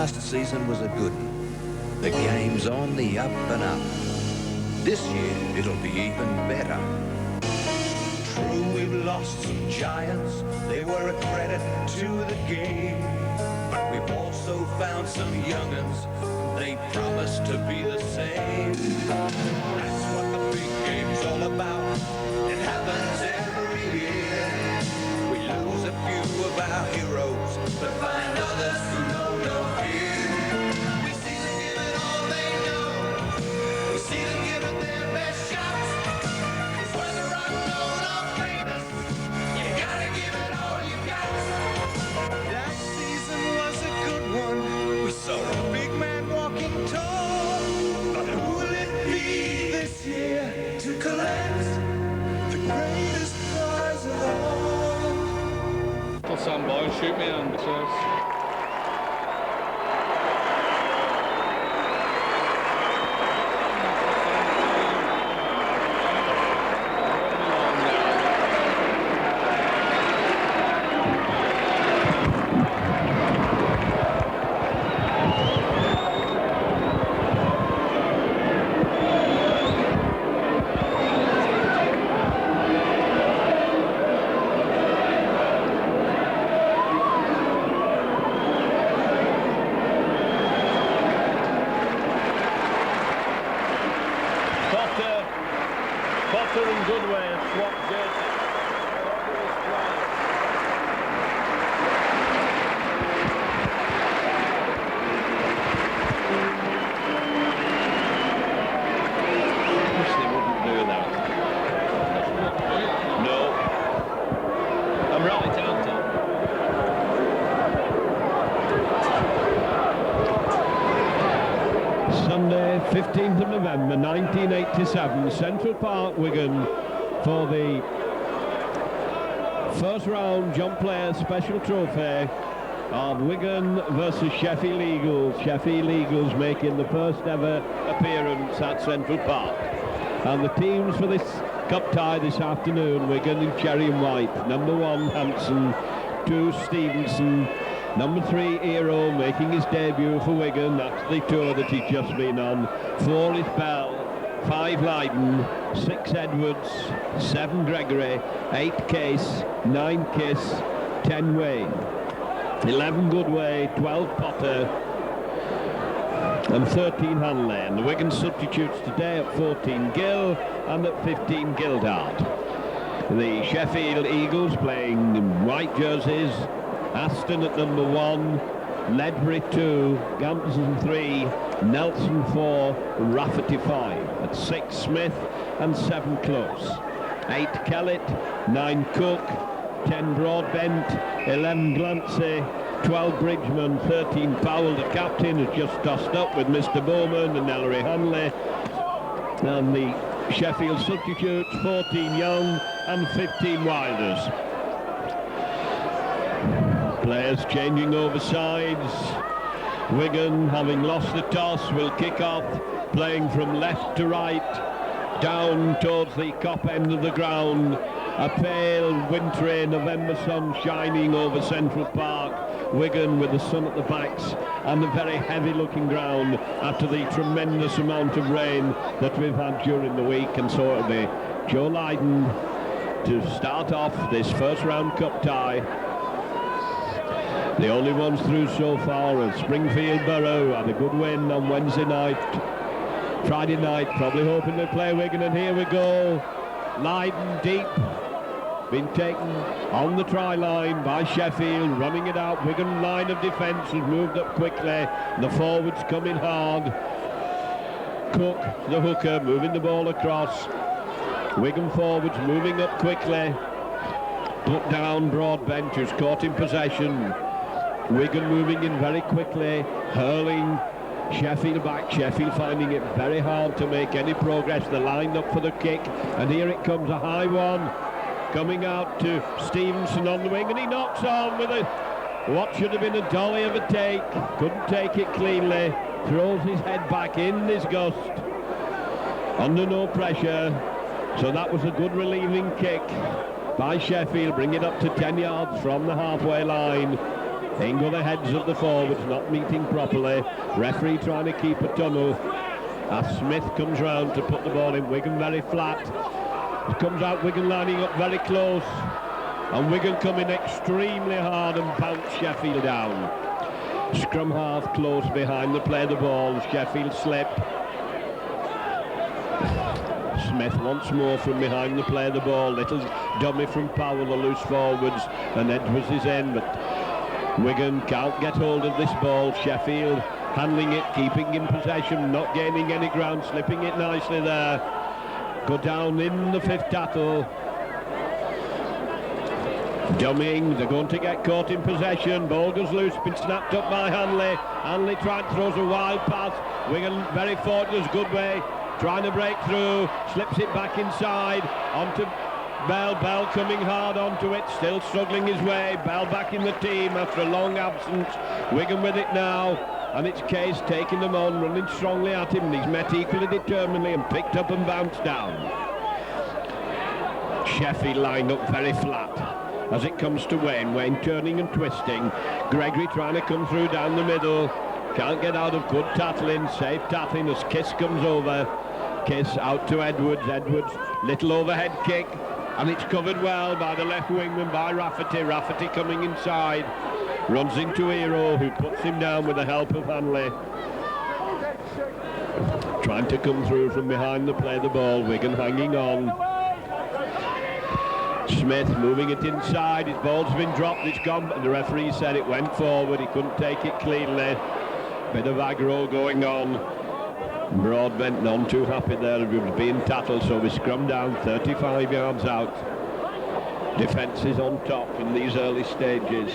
Last season was a good one. The game's on the up and up. This year it'll be even better. True, we've lost some giants. They were a credit to the game. But we've also found some young'uns. They promise to be the same. That's what the big game's all about. It happens every year. We lose a few of our heroes, but find others who know no fear. We see them give it all they know. We see them give it their best shots. Whether unknown or famous, you gotta give it all you got. That season was a good one. We saw a big man walking tall. But who will it be this year to collect the greatest prize of all? Tell Sam Boy, shoot me hand, says. Potter and Goodway have swapped jerseys. They wouldn't do that. No. I'm right, aren't I? Sunday, 15th of November 1987, Central Park, Wigan, for the first round John Player Special Trophy of Wigan versus Sheffield Eagles. Sheffield Eagles making the first ever appearance at Central Park. And the teams for this cup tie this afternoon: Wigan in cherry and white. Number 1, Hanson. 2, Stevenson. Number 3, Hero, making his debut for Wigan. That's the tour that he's just been on. 4 is Bell. 5, Lydon. 6, Edwards. 7, Gregory. 8, Case. 9, Kiss. 10, Wayne. 11, Goodway. 12, Potter. And 13, Hanley. And the Wigan substitutes today at 14, Gill. And at 15, Gildart. The Sheffield Eagles playing in white jerseys. Aston at number 1, Ledbury 2, Gampson 3, Nelson 4, Rafferty 5. At 6, Smith, and 7, Close. 8, Kellett, 9, Cook, 10, Broadbent, 11, Glancy, 12, Bridgman, 13, Powell. The captain has just tossed up with Mr. Bowman and Ellery Hanley. And the Sheffield substitutes: 14, Young, and 15, Wilders. Players changing over sides. Wigan, having lost the toss, will kick off, playing from left to right, down towards the Kop end of the ground. A pale, wintry November sun shining over Central Park. Wigan with the sun at the backs and a very heavy-looking ground after the tremendous amount of rain that we've had during the week. And so it'll be Joe Lydon to start off this first round cup tie. The only ones through so far are Springfield Borough. Had a good win on Wednesday night. Friday night, probably hoping to play Wigan, and here we go. Lydon deep, been taken on the try line by Sheffield, running it out. Wigan line of defence has moved up quickly. The forwards coming hard. Cook, the hooker, moving the ball across. Wigan forwards moving up quickly. Put down Broadbent, who's caught in possession. Wigan moving in very quickly, hurling Sheffield back. Sheffield finding it very hard to make any progress. They're lined up for the kick, and here it comes, a high one coming out to Stevenson on the wing, and he knocks on with a what should have been a dolly of a take. Couldn't take it cleanly. Throws his head back in disgust, under no pressure. So that was a good relieving kick by Sheffield, bring it up to 10 yards from the halfway line. In go the heads of the forwards, not meeting properly. Referee trying to keep a tunnel. As Smith comes round to put the ball in, Wigan very flat. It comes out, Wigan lining up very close. And Wigan coming extremely hard and bounce Sheffield down. Scrum half close behind the play the ball. Sheffield slip. Smith once more from behind the play the ball. Little dummy from Powell, the loose forwards, and Edwards is in, but Wigan can't get hold of this ball. Sheffield handling it, keeping in possession, not gaining any ground, slipping it nicely there. Go down in the fifth tackle. Dummying, they're going to get caught in possession. Ball goes loose, been snapped up by Hanley. Hanley throws a wild pass. Wigan very fortunate, good way. Trying to break through, slips it back inside, onto Bell. Bell coming hard onto it, still struggling his way. Bell back in the team after a long absence. Wigan with it now, and it's Case taking them on, running strongly at him, and he's met equally determinedly and picked up and bounced down. Sheffield lined up very flat as it comes to Wayne. Wayne turning and twisting. Gregory trying to come through down the middle. Can't get out of good tackling, safe tackling as Kiss comes over. Kiss out to Edwards. Edwards, little overhead kick, and it's covered well by the left wingman, by Rafferty. Rafferty coming inside, runs into Hero, who puts him down with the help of Hanley. Trying to come through from behind the play the ball. Wigan hanging on. Smith moving it inside. His ball's been dropped. It's gone. The referee said it went forward. He couldn't take it cleanly. Bit of aggro going on. Broadbent none too happy there. He was being tackled, so we scrum down 35 yards out. Defence is on top in these early stages.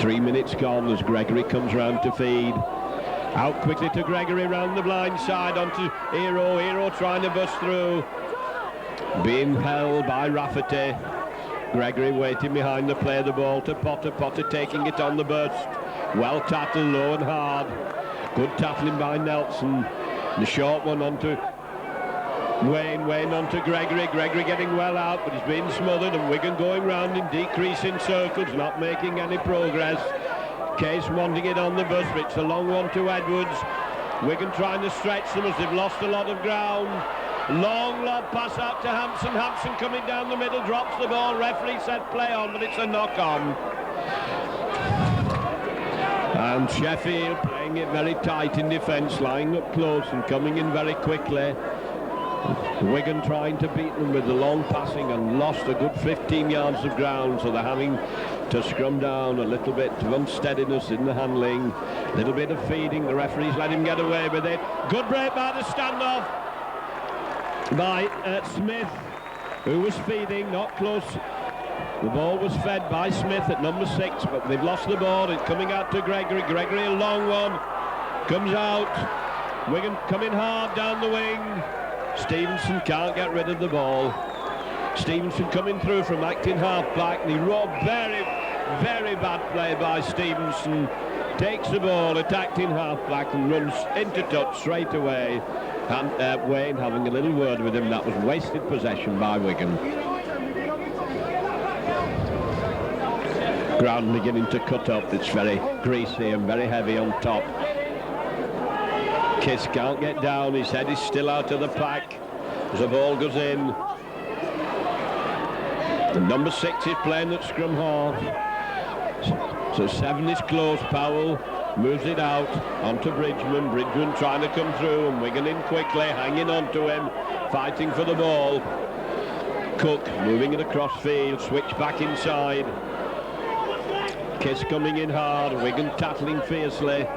3 minutes gone as Gregory comes round to feed. Out quickly to Gregory round the blind side onto Hero. Hero trying to bust through. Being held by Rafferty. Gregory waiting behind the play the ball to Potter. Potter taking it on the burst. Well tackled, low and hard. Good tackling by Nelson. The short one onto Wayne. Wayne onto Gregory. Gregory getting well out, but he's being smothered, and Wigan going round in decreasing circles, not making any progress. Case wanting it on the bus, but it's a long one to Edwards. Wigan trying to stretch them as they've lost a lot of ground. Long lob pass out to Hampson. Hampson coming down the middle, drops the ball. Referee said play on, but it's a knock on. And Sheffield playing it very tight in defence, lying up close and coming in very quickly. Wigan trying to beat them with the long passing and lost a good 15 yards of ground, so they're having to scrum down. A little bit of unsteadiness in the handling, a little bit of feeding. The referees let him get away with it. Good break by the standoff by Smith, who was feeding, not close. The ball was fed by Smith at number 6, but they've lost the ball. It's coming out to Gregory. Gregory, a long one, comes out. Wigan coming hard down the wing. Stevenson can't get rid of the ball. Stevenson coming through from acting half-back, and he robbed very, very bad play by Stevenson. Takes the ball, attacked in half-back, and runs into touch straight away. And Wayne having a little word with him. That was wasted possession by Wigan. Ground beginning to cut up. It's very greasy and very heavy on top. Kiss can't get down. His head is still out of the pack as the ball goes in. The number 6 is playing at scrum half. So 7 is close. Powell moves it out onto Bridgman. Bridgman trying to come through, and Wigan in quickly, hanging on to him, fighting for the ball. Cook moving it across field, switch back inside. Kiss coming in hard, Wigan tackling fiercely.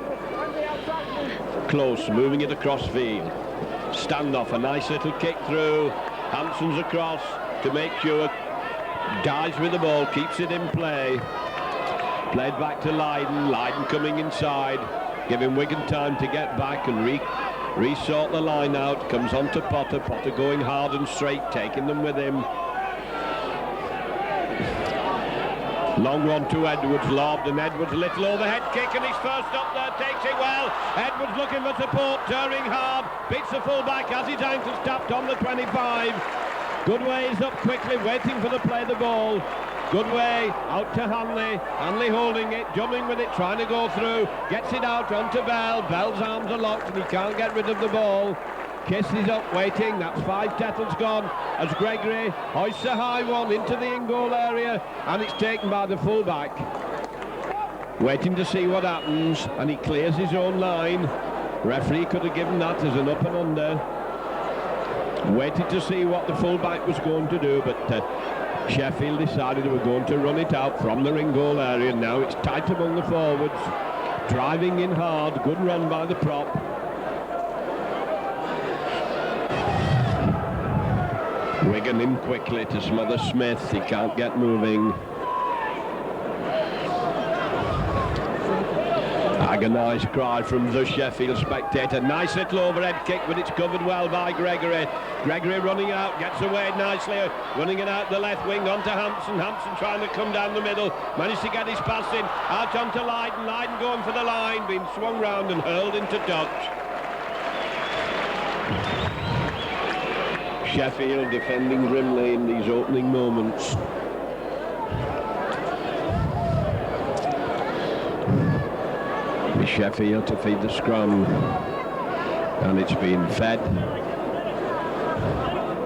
Close, moving it across field. Standoff, a nice little kick through. Hampson's across to make sure. Dies with the ball, keeps it in play. Played back to Lydon. Lydon coming inside, giving Wigan time to get back and resort the line out. Comes on to Potter. Potter going hard and straight, taking them with him. Long one to Edwards, lobbed, and Edwards a little overhead kick, and he's first up there, takes it well. Edwards looking for support, turning hard, beats the full-back, has his ankles tapped on the 25. Good ways up quickly, waiting for the play the ball. Good way, out to Hanley. Hanley holding it, jumping with it, trying to go through. Gets it out onto Bell. Bell's arms are locked and he can't get rid of the ball. Kiss is up waiting, that's 5 tackles gone as Gregory hoists a high one into the in-goal area, and it's taken by the full-back. Waiting to see what happens, and he clears his own line. Referee could have given that as an up and under. Waited to see what the full-back was going to do, but Sheffield decided they were going to run it out from the in-goal area. Now it's tight among the forwards, driving in hard, good run by the prop. Wigan in quickly to smother Smith, he can't get moving. Agonised cry from the Sheffield spectator. Nice little overhead kick, but it's covered well by Gregory. Gregory running out, gets away nicely, running it out the left wing onto Hampson. Hampson trying to come down the middle, managed to get his pass in, out onto Lydon. Lydon going for the line, being swung round and hurled into touch. Sheffield defending grimly in these opening moments. Sheffield to feed the scrum, and it's been fed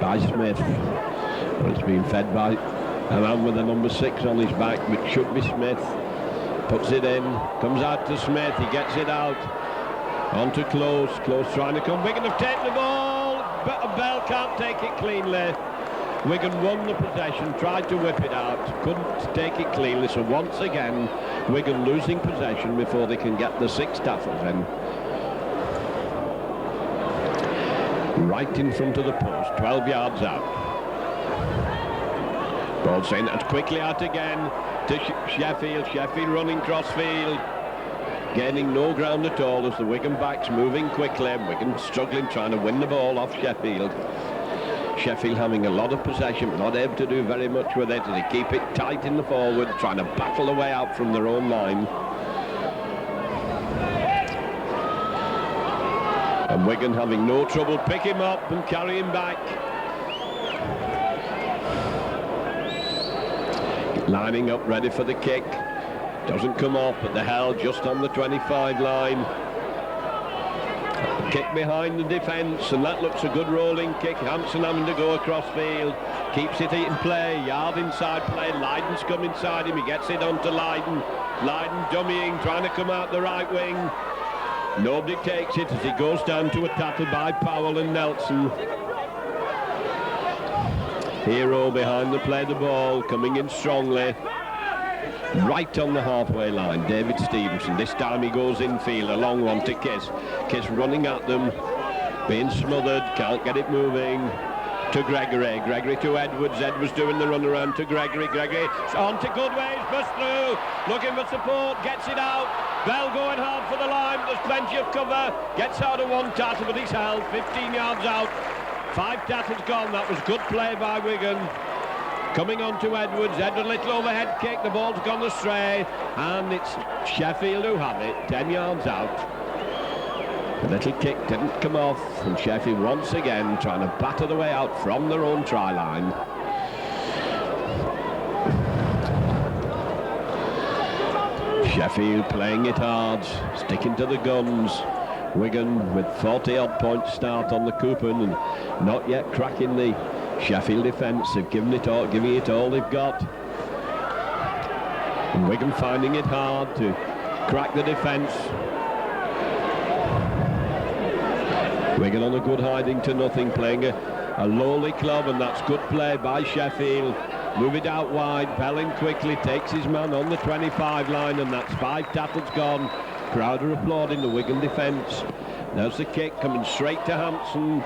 by Smith. It's been fed by a man with a number 6 on his back, which should be Smith. Puts it in, comes out to Smith, he gets it out onto Close. Close trying to come. Wigan have taken the ball, but Bell can't take it cleanly. Wigan won the possession, tried to whip it out, couldn't take it cleanly, so once again Wigan losing possession before they can get the 6 tackles in. Right in front of the post, 12 yards out. Ball sent and quickly out again to Sheffield. Sheffield running crossfield, gaining no ground at all as the Wigan backs moving quickly. Wigan struggling, trying to win the ball off Sheffield. Sheffield having a lot of possession, but not able to do very much with it, as they keep it tight in the forward, trying to battle the way out from their own line. And Wigan having no trouble pick him up and carry him back. Lining up ready for the kick. Doesn't come off, but the held just on the 25 line. Kick behind the defence, and that looks a good rolling kick. Hampson having to go across field, keeps it in play, yard inside play. Lydon's come inside him, he gets it onto Lydon. Lydon dummying, trying to come out the right wing. Nobody takes it as he goes down to a tackle by Powell and Nelson. Hero behind the play, the ball coming in strongly. Right on the halfway line, David Stevenson. This time he goes infield, a long one to Kiss. Kiss running at them, being smothered, can't get it moving. To Gregory, Gregory to Edwards. Edwards doing the run around to Gregory. Gregory on to Goodways, burst through, looking for support, gets it out. Bell going hard for the line, there's plenty of cover. Gets out of one tackle, but he's held 15 yards out. 5 tackles gone. That was good play by Wigan. Coming on to Edwards, Edwards little overhead kick, the ball's gone astray, and it's Sheffield who have it, 10 yards out. The little kick didn't come off, and Sheffield once again trying to batter the way out from their own try line. Sheffield playing it hard, sticking to the guns. Wigan with 40-odd points start on the coupon and not yet cracking the Sheffield defence. They've given it all, giving it all they've got. And Wigan finding it hard to crack the defence. Wigan on a good hiding to nothing, playing a lowly club, and that's good play by Sheffield. Move it out wide, Bell in quickly, takes his man on the 25 line, and that's 5 tackles gone. Crowd are applauding the Wigan defence. There's the kick coming straight to Hampson.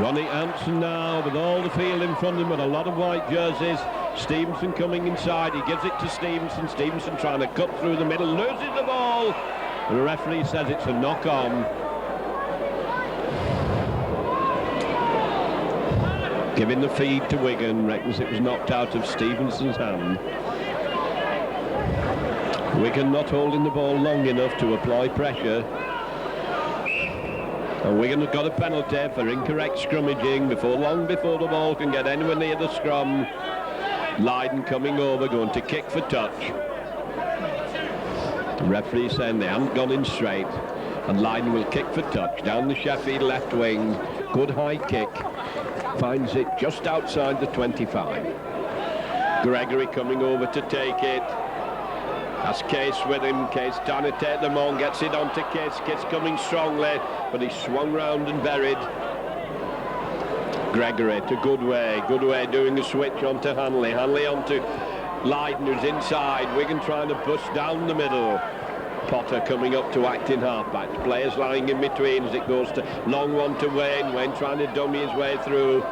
Ronnie Hampson now with all the field in front of him with a lot of white jerseys. Stevenson coming inside, he gives it to Stevenson. Stevenson trying to cut through the middle, loses the ball. The referee says it's a knock on. Giving the feed to Wigan, reckons it was knocked out of Stevenson's hand. Wigan not holding the ball long enough to apply pressure. And Wigan have got a penalty for incorrect scrummaging long before the ball can get anywhere near the scrum. Lydon coming over, going to kick for touch. The referee saying they haven't gone in straight, and Lydon will kick for touch down the Sheffield left wing. Good high kick, finds it just outside the 25. Gregory coming over to take it. That's Case with him. Case trying to take them on, gets it onto Case. Case coming strongly, but he's swung round and buried. Gregory to Goodway. Goodway doing a switch onto Hanley. Hanley onto Lydon, who's inside. Wigan trying to bust down the middle. Potter coming up to act in half-back. Players lying in between as it goes to long one to Wayne. Wayne trying to dummy his way through.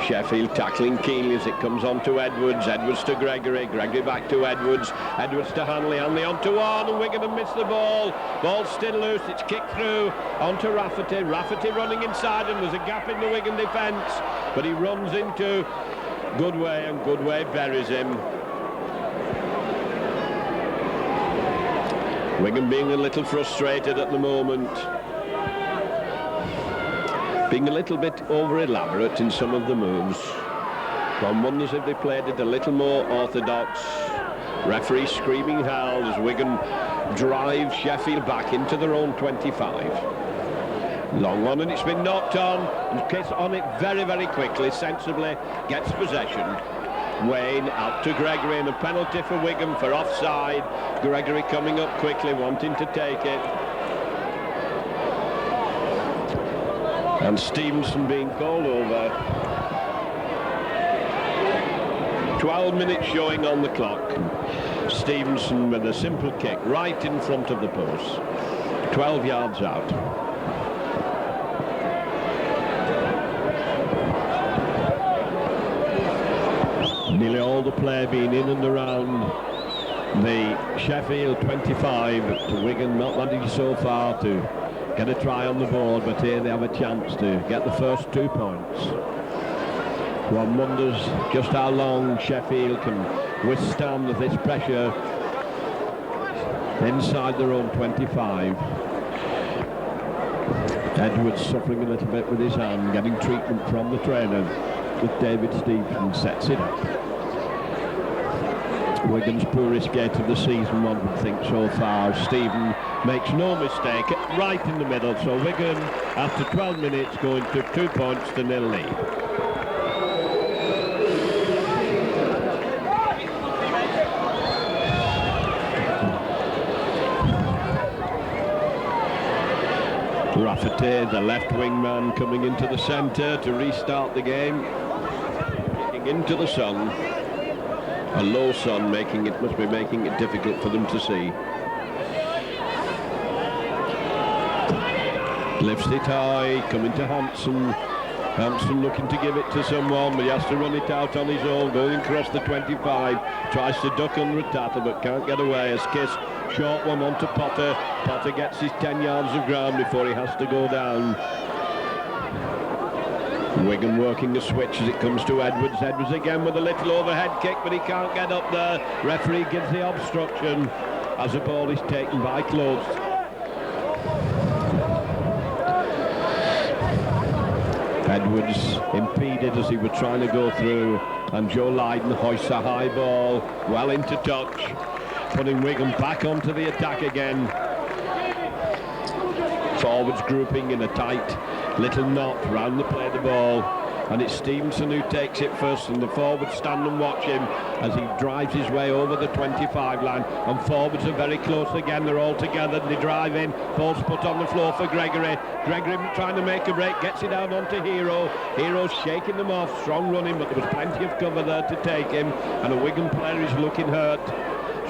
Sheffield tackling keenly as it comes on to Edwards. Edwards to Gregory. Gregory back to Edwards. Edwards to Hanley. Hanley on to one, and Wigan have missed the ball. Ball's still loose. It's kicked through onto Rafferty. Rafferty running inside, and there's a gap in the Wigan defence. But he runs into Goodway, and Goodway buries him. Wigan being a little frustrated at the moment. Being a little bit over-elaborate in some of the moves. One wonders if they played it a little more orthodox. Referee screaming howls as Wigan drive Sheffield back into their own 25. Long one, and it's been knocked on, and Kiss on it very, very quickly, sensibly gets possession. Wayne out to Gregory, and a penalty for Wigan for offside. Gregory coming up quickly, wanting to take it. And Stevenson being called over. 12 minutes showing on the clock. Stevenson with a simple kick right in front of the post. 12 yards out. Nearly all the play being in and around the Sheffield 25 to Wigan, not managed so far to get a try on the board, but here they have a chance to get the first 2 points. One wonders just how long Sheffield can withstand this pressure inside their own 25. Edwards suffering a little bit with his hand, getting treatment from the trainer, with David Stevenson sets it up. Wigan's poorest gate of the season, one would think so far. Stephen makes no mistake, right in the middle, so Wigan, after 12 minutes, going to 2 points to 0 lead. Rafferty, the left wing man, coming into the centre to restart the game. Kicking into the sun. A low sun must be making it difficult for them to see. Lifts it high, coming to Hansen. Hansen looking to give it to someone, but he has to run it out on his own, going across the 25. Tries to duck under a tackle, but can't get away. As Kiss, short one onto Potter. Potter gets his 10 yards of ground before he has to go down. Wigan working the switch as it comes to Edwards. Edwards again with a little overhead kick, but he can't get up there. Referee gives the obstruction as the ball is taken by close. Edwards impeded as he was trying to go through, and Joe Lydon hoists a high ball well into touch, putting Wigan back onto the attack again. Forwards grouping in a tight little knot round the play of the ball, and it's Stevenson who takes it first, and the forwards stand and watch him as he drives his way over the 25 line, and forwards are very close again. They're all together, they drive in. Ball's put on the floor for Gregory. Gregory trying to make a break, gets it out onto Hero. Hero's shaking them off, strong running, but there was plenty of cover there to take him, and a Wigan player is looking hurt.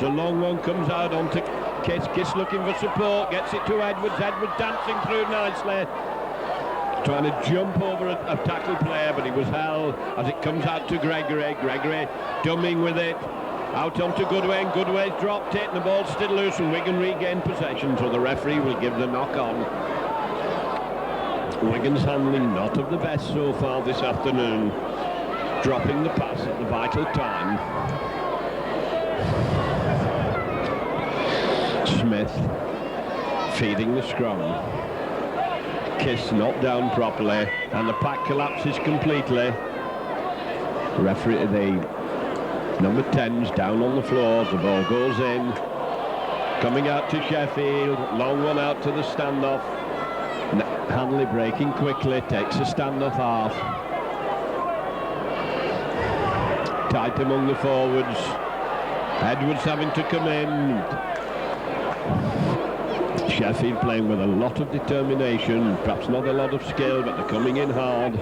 So long one comes out onto Kiss. Kiss looking for support, gets it to Edwards. Edwards dancing through nicely, trying to jump over a tackle player, but he was held as it comes out to Gregory. Gregory dumbing with it, out onto Goodway, and Goodway's dropped it, and the ball's still loose, and Wigan regain possession, so the referee will give the knock on. Wigan's handling not of the best so far this afternoon, dropping the pass at the vital time. Smith feeding the scrum. Kiss not down properly, and the pack collapses completely. Referee, the number 10's down on the floor. The ball goes in. Coming out to Sheffield. Long one out to the standoff. Hanley breaking quickly. Takes the standoff half. Tight among the forwards. Edwards having to come in. Sheffield playing with a lot of determination. Perhaps not a lot of skill, but they're coming in hard.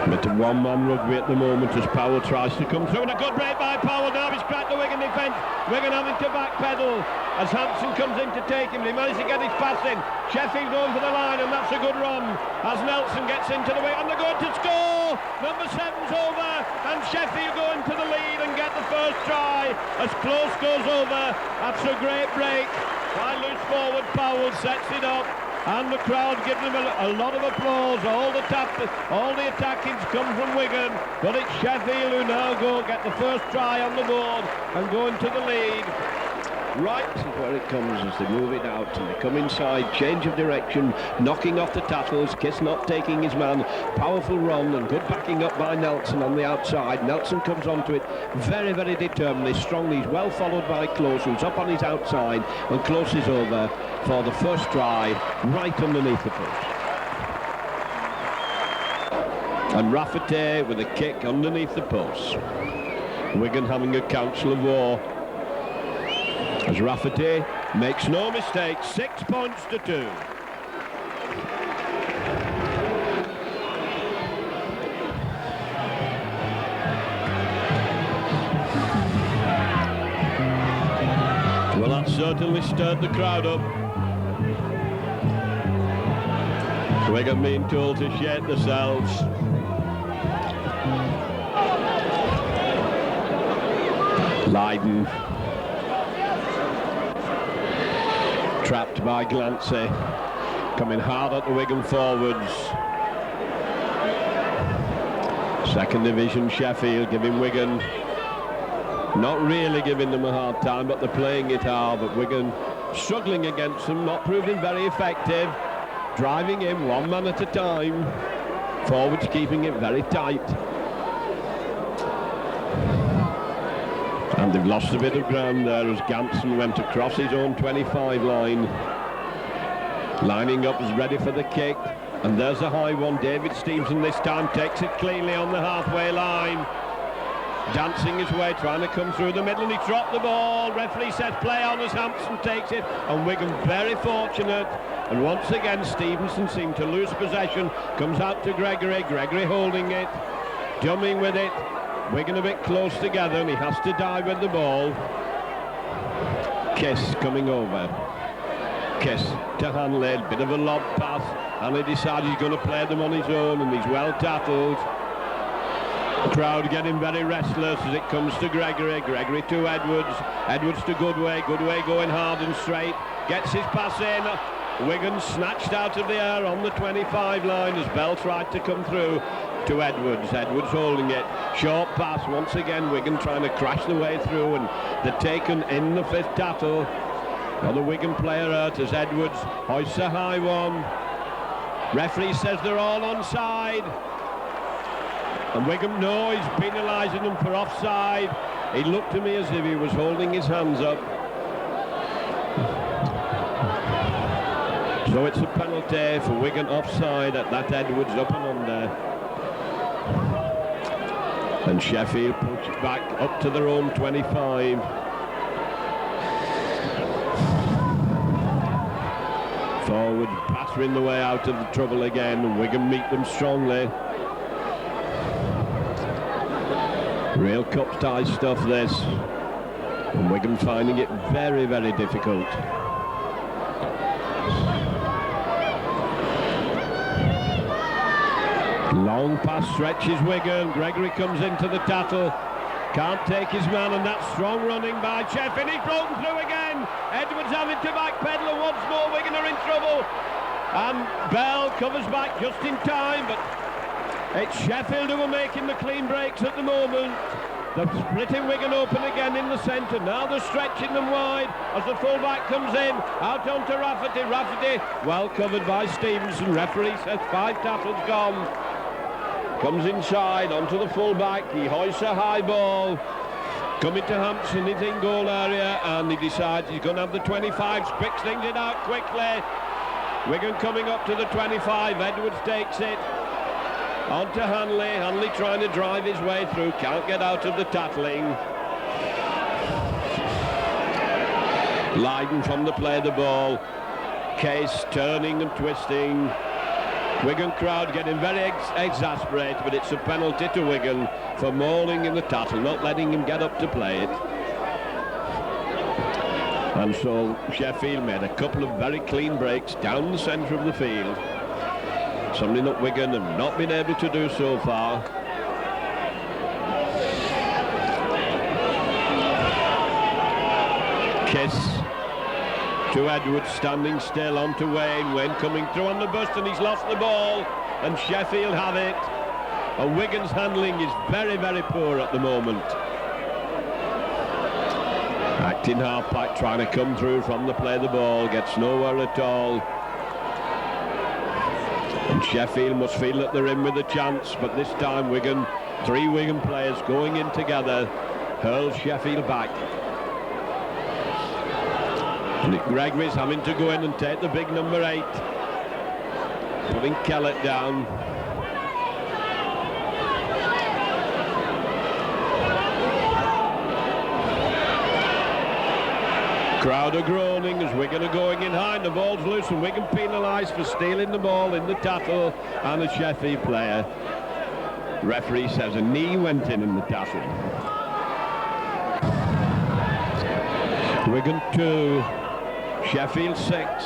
Bit of one-man rugby at the moment as Powell tries to come through, and a good break by Powell. Now he's cracked the Wigan defence. Wigan having to backpedal as Hampson comes in to take him. He managed to get his pass in. Sheffield going for the line, and that's a good run as Nelson gets into the way, and they're going to score. Number 7's over, and Sheffield go into the lead and get the first try as Close goes over. That's a great break by loose forward Powell, sets it up. And the crowd give them a lot of applause. All the attackings come from Wigan, but it's Sheffield who now get the first try on the board and go into the lead. Right is where it comes as they move it out and they come inside, change of direction, knocking off the tackles, Kiss not taking his man, powerful run and good backing up by Nelson on the outside. Nelson comes onto it very, very determinedly, strongly. He's well followed by Close, who's up on his outside, and Close is over for the first try right underneath the post. And Rafferty with a kick underneath the post. Wigan having a council of war as Rafferty makes no mistake, 6 points to 2. Well, that certainly stirred the crowd up. Wigan being told to shake themselves. Lydon trapped by Glancy, coming hard at the Wigan forwards. Second division Sheffield giving Wigan, not really giving them a hard time, but they're playing it hard. But Wigan struggling against them, not proving very effective, driving in one man at a time, forwards keeping it very tight. And they've lost a bit of ground there as Ganson went across his own 25 line. Lining up is ready for the kick. And there's a high one. David Stevenson this time takes it cleanly on the halfway line. Dancing his way, trying to come through the middle, and he dropped the ball. Referee says play on as Hampson takes it. And Wigan very fortunate. And once again, Stevenson seemed to lose possession. Comes out to Gregory. Gregory holding it. Dumming with it. Wigan a bit close together, and he has to dive with the ball. Kiss coming over. Kiss to Hanley, bit of a lob pass. Hanley decides he's going to play them on his own, and he's well tackled. The crowd getting very restless as it comes to Gregory. Gregory to Edwards. Edwards to Goodway. Goodway going hard and straight. Gets his pass in. Wigan snatched out of the air on the 25 line as Bell tried to come through. To Edwards, Edwards holding it, short pass once again. Wigan trying to crash the way through, and they're taken in the 5th tackle. Another Wigan player hurt as Edwards hoists a high one. Referee says they're all onside, and Wigan know he's penalising them for offside. He looked to me as if he was holding his hands up. So it's a penalty for Wigan offside at that Edwards up and under. And Sheffield push back up to their own 25. Forward pattering the way out of the trouble again, and Wigan meet them strongly. Real cup tie stuff this, and Wigan finding it very, very difficult. Long pass stretches Wigan. Gregory comes into the tackle. Can't take his man, and that's strong running by Sheffield. He's broken through again. Edwards having to backpedal, and once more Wigan are in trouble. And Bell covers back just in time, but it's Sheffield who are making the clean breaks at the moment. They're splitting Wigan open again in the centre. Now they're stretching them wide as the full-back comes in. Out onto Rafferty. Rafferty, well covered by Stevenson. Referee says 5 tackles gone. Comes inside onto the full-back. He hoists a high ball. Coming to Hampson, he's in goal area, and he decides he's going to have the 25. Spicks things it out quickly. Wigan coming up to the 25. Edwards takes it. On to Hanley. Hanley trying to drive his way through. Can't get out of the tackling. Lydon from the play of the ball. Case turning and twisting. Wigan crowd getting very exasperated, but it's a penalty to Wigan for mauling in the tackle, not letting him get up to play it. And so Sheffield made a couple of very clean breaks down the centre of the field. Something that Wigan have not been able to do so far. Kiss to Edwards, standing still onto Wayne. Wayne coming through on the bust, and he's lost the ball, and Sheffield have it. And Wigan's handling is very, very poor at the moment. Acting half-back, trying to come through from the play of the ball, gets nowhere at all. And Sheffield must feel that they're in with a chance, but this time Wigan, 3 Wigan players going in together, hurls Sheffield back. And Gregory's having to go in and take the big number 8, putting Kellett down. Crowd are groaning as Wigan are going in high, and the ball's loose, and Wigan penalised for stealing the ball in the tackle, and a Sheffield player. Referee says a knee went in the tackle. Wigan 2, Sheffield 6.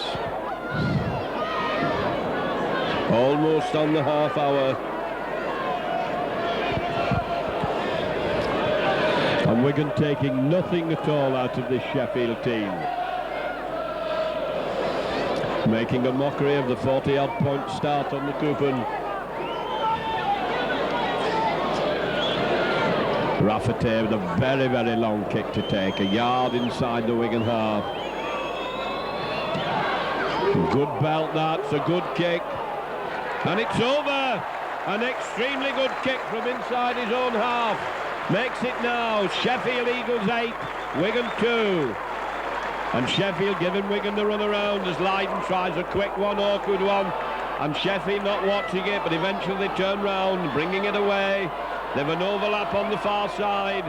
Almost on the half hour. And Wigan taking nothing at all out of this Sheffield team. Making a mockery of the 40-odd point start on the coupon. Rafferty with a very, very long kick to take, a yard inside the Wigan half. Good belt, that's a good kick. And it's over! An extremely good kick from inside his own half. Makes it now Sheffield Eagles 8, Wigan 2. And Sheffield giving Wigan the run around as Lydon tries a quick one, awkward one. And Sheffield not watching it, but eventually they turn round, bringing it away. They've an overlap on the far side.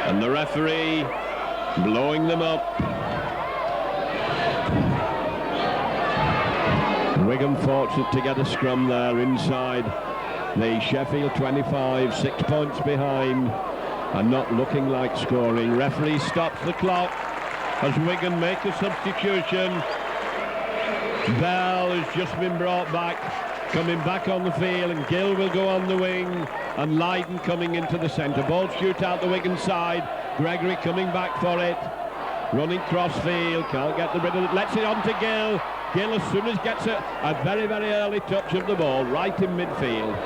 And the referee blowing them up. Wigan fortunate to get a scrum there inside the Sheffield 25, 6 points behind, and not looking like scoring. Referee stops the clock as Wigan make a substitution. Bell has just been brought back, coming back on the field, and Gill will go on the wing, and Lydon coming into the centre. Ball shoot out the Wigan side. Gregory coming back for it, running cross field, can't get the rid of it, lets it on to Gill. Gill, as soon as gets a very, very early touch of the ball, right in midfield.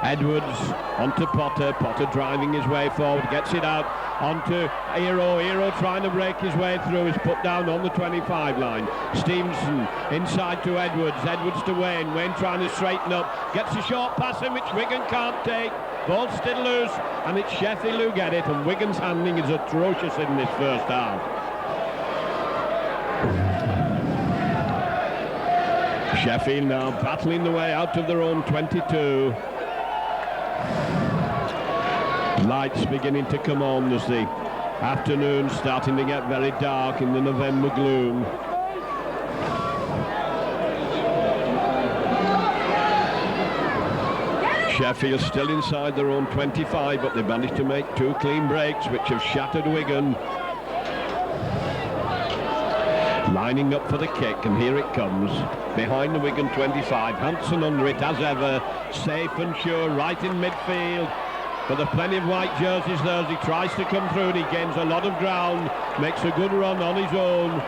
Edwards onto Potter. Potter driving his way forward, gets it out onto Hero. Hero trying to break his way through, is put down on the 25 line. Stevenson inside to Edwards. Edwards to Wayne. Wayne trying to straighten up. Gets a short pass in which Wigan can't take. Ball still loose, and it's Sheffield who get it, and Wigan's handling is atrocious in this first half. Sheffield now battling the way out of their own 22. Lights beginning to come on as the afternoon starting to get very dark in the November gloom. Sheffield still inside their own 25, but they managed to make 2 clean breaks which have shattered Wigan. Lining up for the kick, and here it comes behind the Wigan 25. Hampson under it as ever, safe and sure, right in midfield. But there are plenty of white jerseys there as he tries to come through, and he gains a lot of ground, makes a good run on his own.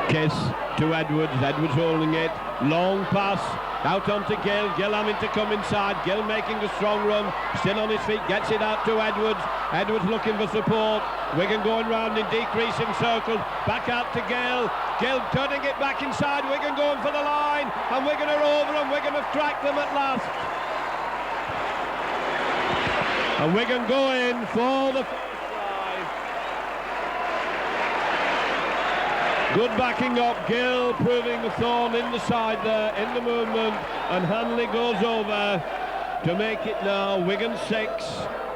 Kiss to Edwards. Edwards holding it, long pass, Out onto Gill. Gill having to come inside. Gill making a strong run. Still on his feet. Gets it out to Edwards. Edwards looking for support. Wigan going round in decreasing circles. Back out to Gill. Gill turning it back inside. Wigan going for the line. And Wigan are over, and Wigan have cracked them at last. And Wigan going for the first try. Good backing up. Gill proving a thorn in the side there, in the movement. And Hanley goes over to make it now Wigan 6,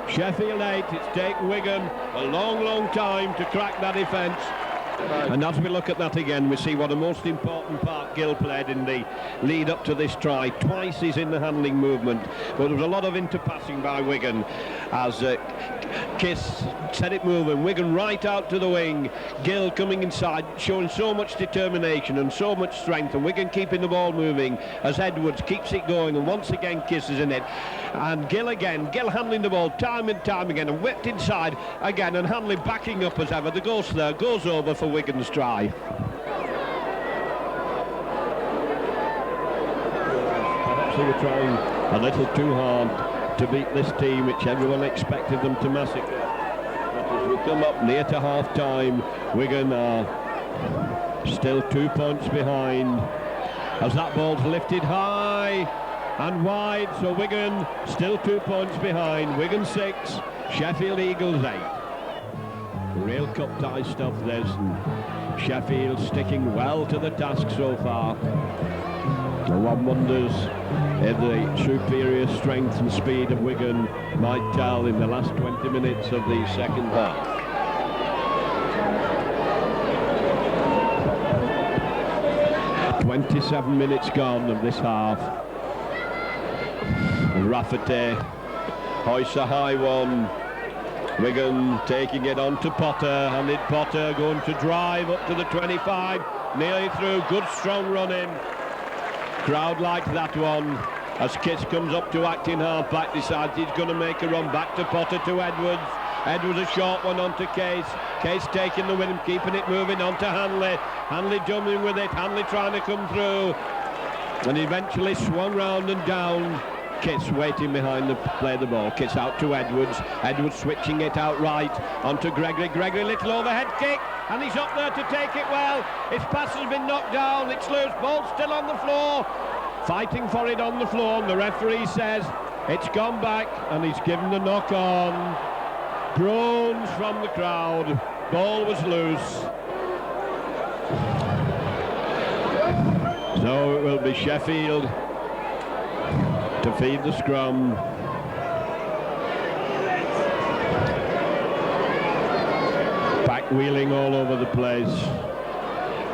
Sheffield 8. It's taken Wigan a long time to crack that defence. And as we look at that again, we see what a most important part Gill played in the lead up to this try. Twice he's in the handling movement, but there was a lot of interpassing by Wigan as Kiss set it moving. Wigan right out to the wing. Gill coming inside, showing so much determination and so much strength, and Wigan keeping the ball moving as Edwards keeps it going, and once again Kiss is in it. And Gill again, Gill handling the ball time and time again, and whipped inside again, and Hanley backing up as ever. The ghost there goes over for Wigan's try. Perhaps they were trying a little too hard to beat this team, which everyone expected them to massacre. But as we come up near to half-time, Wigan are still 2 points behind as that ball's lifted high and wide, so Wigan still 2 points behind. Wigan 6, Sheffield Eagles 8. Real cup tie stuff this, and Sheffield sticking well to the task so far. And one wonders if the superior strength and speed of Wigan might tell in the last 20 minutes of the second half. "27 minutes gone of this half. Rafferty hoists a high one. Wigan taking it on to Potter, handed Potter going to drive up to the 25, nearly through. Good strong running. Crowd like that one as Kiss comes up to act in half-back, decides he's going to make a run back to Potter to Edwards. Edwards a short one onto Case. Case taking the win, keeping it moving on to Hanley. Hanley jumping with it, Hanley trying to come through, and eventually swung round and down. Kiss waiting behind the play the ball. Kiss out to Edwards. Edwards switching it out right onto Gregory. Gregory little overhead kick, and he's up there to take it well. His pass has been knocked down. It's loose. Ball still on the floor. Fighting for it on the floor. And the referee says it's gone back, and he's given the knock on. Groans from the crowd. Ball was loose. So it will be Sheffield to feed the scrum. Back wheeling all over the place.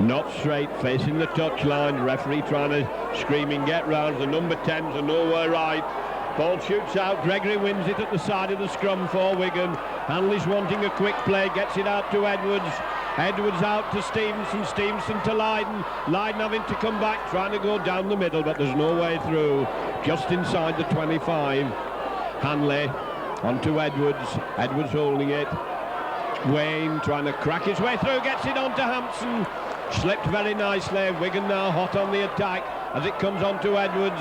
Not straight, facing the touchline. Referee trying to screaming get round. The number 10s are nowhere right. Ball shoots out. Gregory wins it at the side of the scrum for Wigan. Hanley's wanting a quick play. Gets it out to Edwards. Edwards out to Stevenson, Stevenson to Lydon. Lydon having to come back, trying to go down the middle, but there's no way through. Just inside the 25. Hanley onto Edwards. Edwards holding it. Wayne trying to crack his way through, gets it onto Hampson. Slipped very nicely. Wigan now hot on the attack as it comes onto Edwards,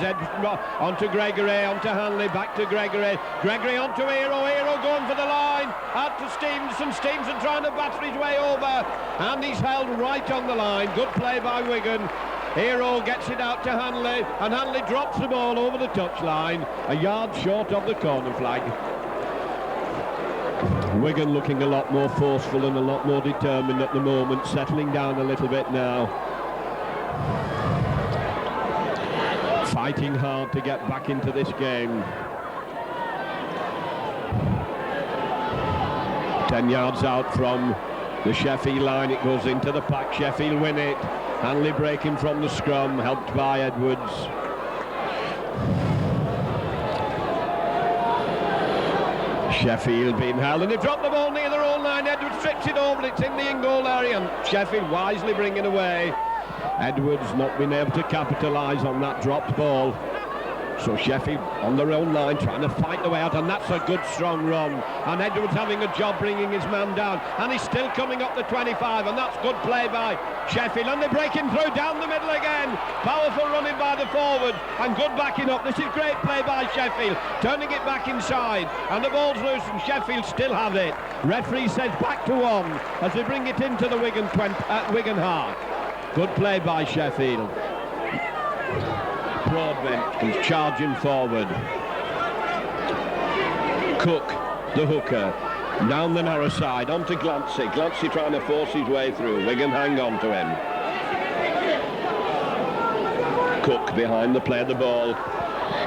onto Gregory, onto Hanley, back to Gregory. Gregory onto Hero, Hero going for the line. Out to Stevenson, Stevenson trying to batter his way over. And he's held right on the line. Good play by Wigan. Hero gets it out to Hanley, and Hanley drops the ball over the touchline, a yard short of the corner flag. Wigan looking a lot more forceful and a lot more determined at the moment, settling down a little bit now. Fighting hard to get back into this game. 10 yards out from the Sheffield line, it goes into the pack. Sheffield win it. Hanley breaking from the scrum, helped by Edwards. Sheffield being held, and they drop the ball near their own line. Edwards strips it over, it's in the in-goal area, and Sheffield wisely bringing away. Edwards not being able to capitalise on that dropped ball. So Sheffield on their own line trying to fight the way out, and that's a good strong run, and Edwards having a job bringing his man down, and he's still coming up the 25, and that's good play by Sheffield, and they're breaking through down the middle again. Powerful running by the forward and good backing up. This is great play by Sheffield, turning it back inside, and the ball's loose and Sheffield still have it. Referee says back to 1 as they bring it into the Wigan half. Good play by Sheffield. Broadbent is charging forward. Cook, the hooker, down the narrow side, onto Glancy. Glancy trying to force his way through. Wigan hang on to him. Cook behind the play of the ball.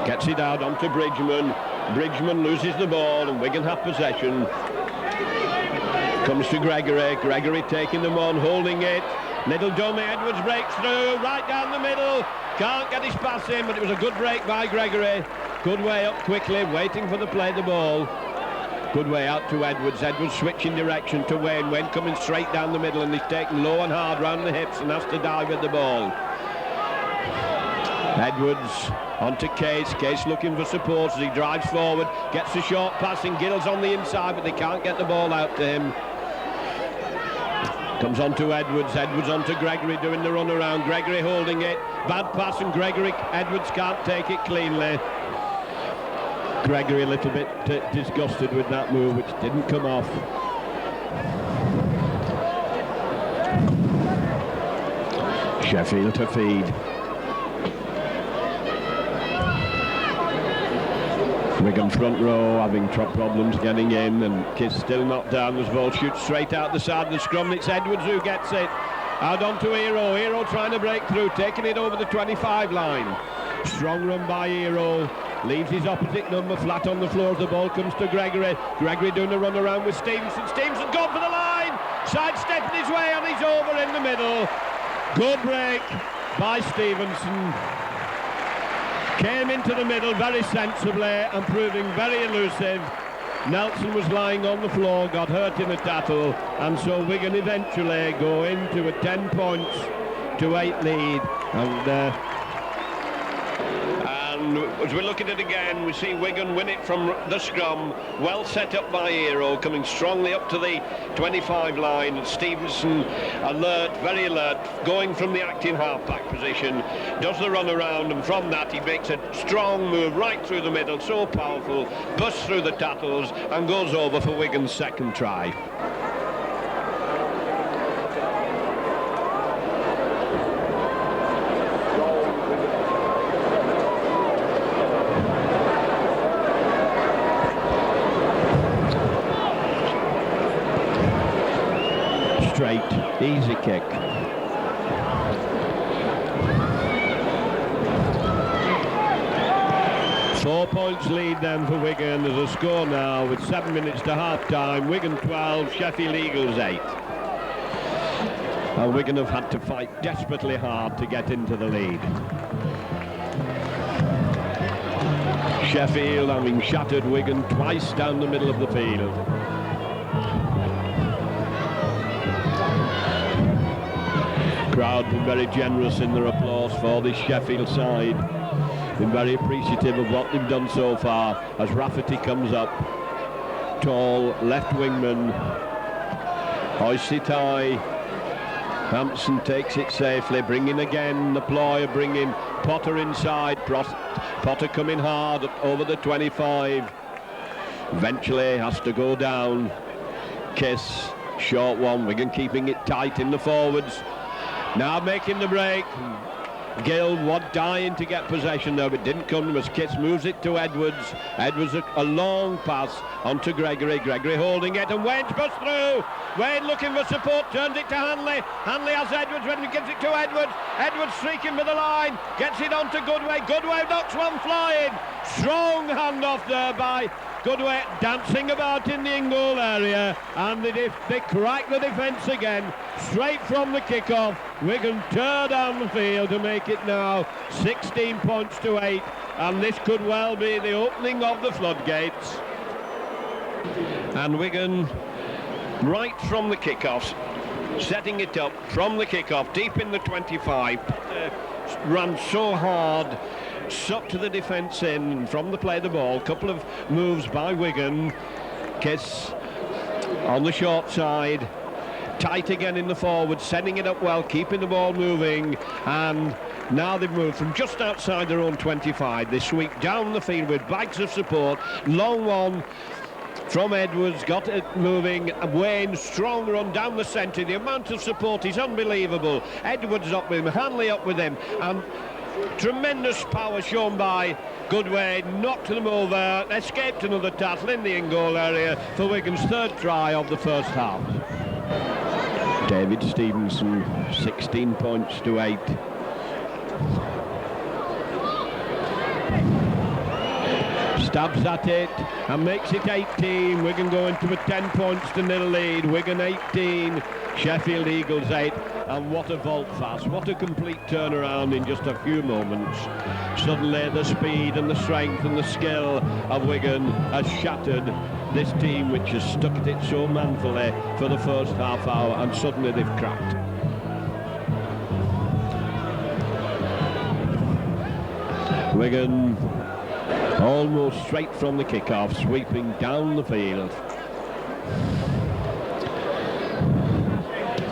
Gets it out onto Bridgman. Bridgman loses the ball and Wigan have possession. Comes to Gregory. Gregory taking them on, holding it. Little dummy, Edwards breaks through, right down the middle. Can't get his pass in, but it was a good break by Gregory. Good way up quickly, waiting for the play of the ball. Good way out to Edwards. Edwards switching direction to Wayne. Wayne coming straight down the middle, and he's taken low and hard round the hips and has to dive at the ball. Edwards onto Case. Case looking for support as he drives forward. Gets a short pass and Gill's on the inside, but they can't get the ball out to him. Comes on to Edwards. Edwards on to Gregory doing the run around. Gregory holding it. Bad pass and Edwards can't take it cleanly. Gregory a little bit disgusted with that move, which didn't come off. Sheffield to feed. Wigan front row having problems getting in, and Kiss still not down as ball shoots straight out the side of the scrum. It's Edwards who gets it. Out onto Hero. Hero trying to break through, taking it over the 25 line. Strong run by Hero. Leaves his opposite number flat on the floor as the ball comes to Gregory. Gregory doing a run around with Stevenson. Stevenson gone for the line. Sidestepping his way, and he's over in the middle. Good break by Stevenson. Came into the middle very sensibly and proving very elusive. Nelson was lying on the floor, got hurt in a tackle, and so Wigan eventually go into a 10 points to 8 lead. And as we look at it again, we see Wigan win it from the scrum, well set up by Hero, coming strongly up to the 25 line. Stevenson alert, very alert, going from the acting half-back position, does the run around, and from that he makes a strong move right through the middle, so powerful, busts through the tackles and goes over for Wigan's second try. Straight, easy kick. Four-points lead then for Wigan. There's a score now with 7 minutes to half-time. Wigan 12, Sheffield Eagles 8. And Wigan have had to fight desperately hard to get into the lead. Sheffield having shattered Wigan twice down the middle of the field. Crowd been very generous in their applause for this Sheffield side. Been very appreciative of what they've done so far as Rafferty comes up. Tall left wingman. Hoists it high. Hampson takes it safely, bringing again the ploy, bringing Potter inside. Potter coming hard over the 25. Eventually has to go down. Kiss, short one. Wigan keeping it tight in the forwards. Now making the break. Gill was dying to get possession though, but didn't come as Kiss moves it to Edwards. Edwards a long pass onto Gregory. Gregory holding it, and Wayne's burst through. Wayne looking for support, turns it to Hanley. Hanley has Edwards when he gives it to Edwards. Edwards streaking for the line, gets it onto Goodway. Goodway knocks one flying. Strong hand off there by Goodway, dancing about in the in-goal area, and they crack the defence again. Straight from the kick-off, Wigan tear down the field to make it now 16 points to 8, and this could well be the opening of the floodgates. And Wigan, right from the kick-offs, setting it up from the kick-off, deep in the 25, ran so hard sucked the defence in from the play the ball. Couple of moves by Wigan. Kiss on the short side. Tight again in the forward, setting it up well, keeping the ball moving, and now they've moved from just outside their own 25. They sweep down the field with bags of support. Long one from Edwards, got it moving. Wayne, strong run down the centre. The amount of support is unbelievable. Edwards up with him, Hanley up with him, and tremendous power shown by Goodway. Knocked them over, escaped another tackle in the in-goal area for Wigan's third try of the first half. David Stevenson, 16 points to 8. Stabs at it and makes it 18. Wigan go into a 10 points to 0 lead. Wigan 18, Sheffield Eagles 8. And what a vault pass, what a complete turnaround in just a few moments. Suddenly the speed and the strength and the skill of Wigan has shattered this team, which has stuck at it so manfully for the first half hour, and suddenly they've cracked. Wigan almost straight from the kick-off, sweeping down the field.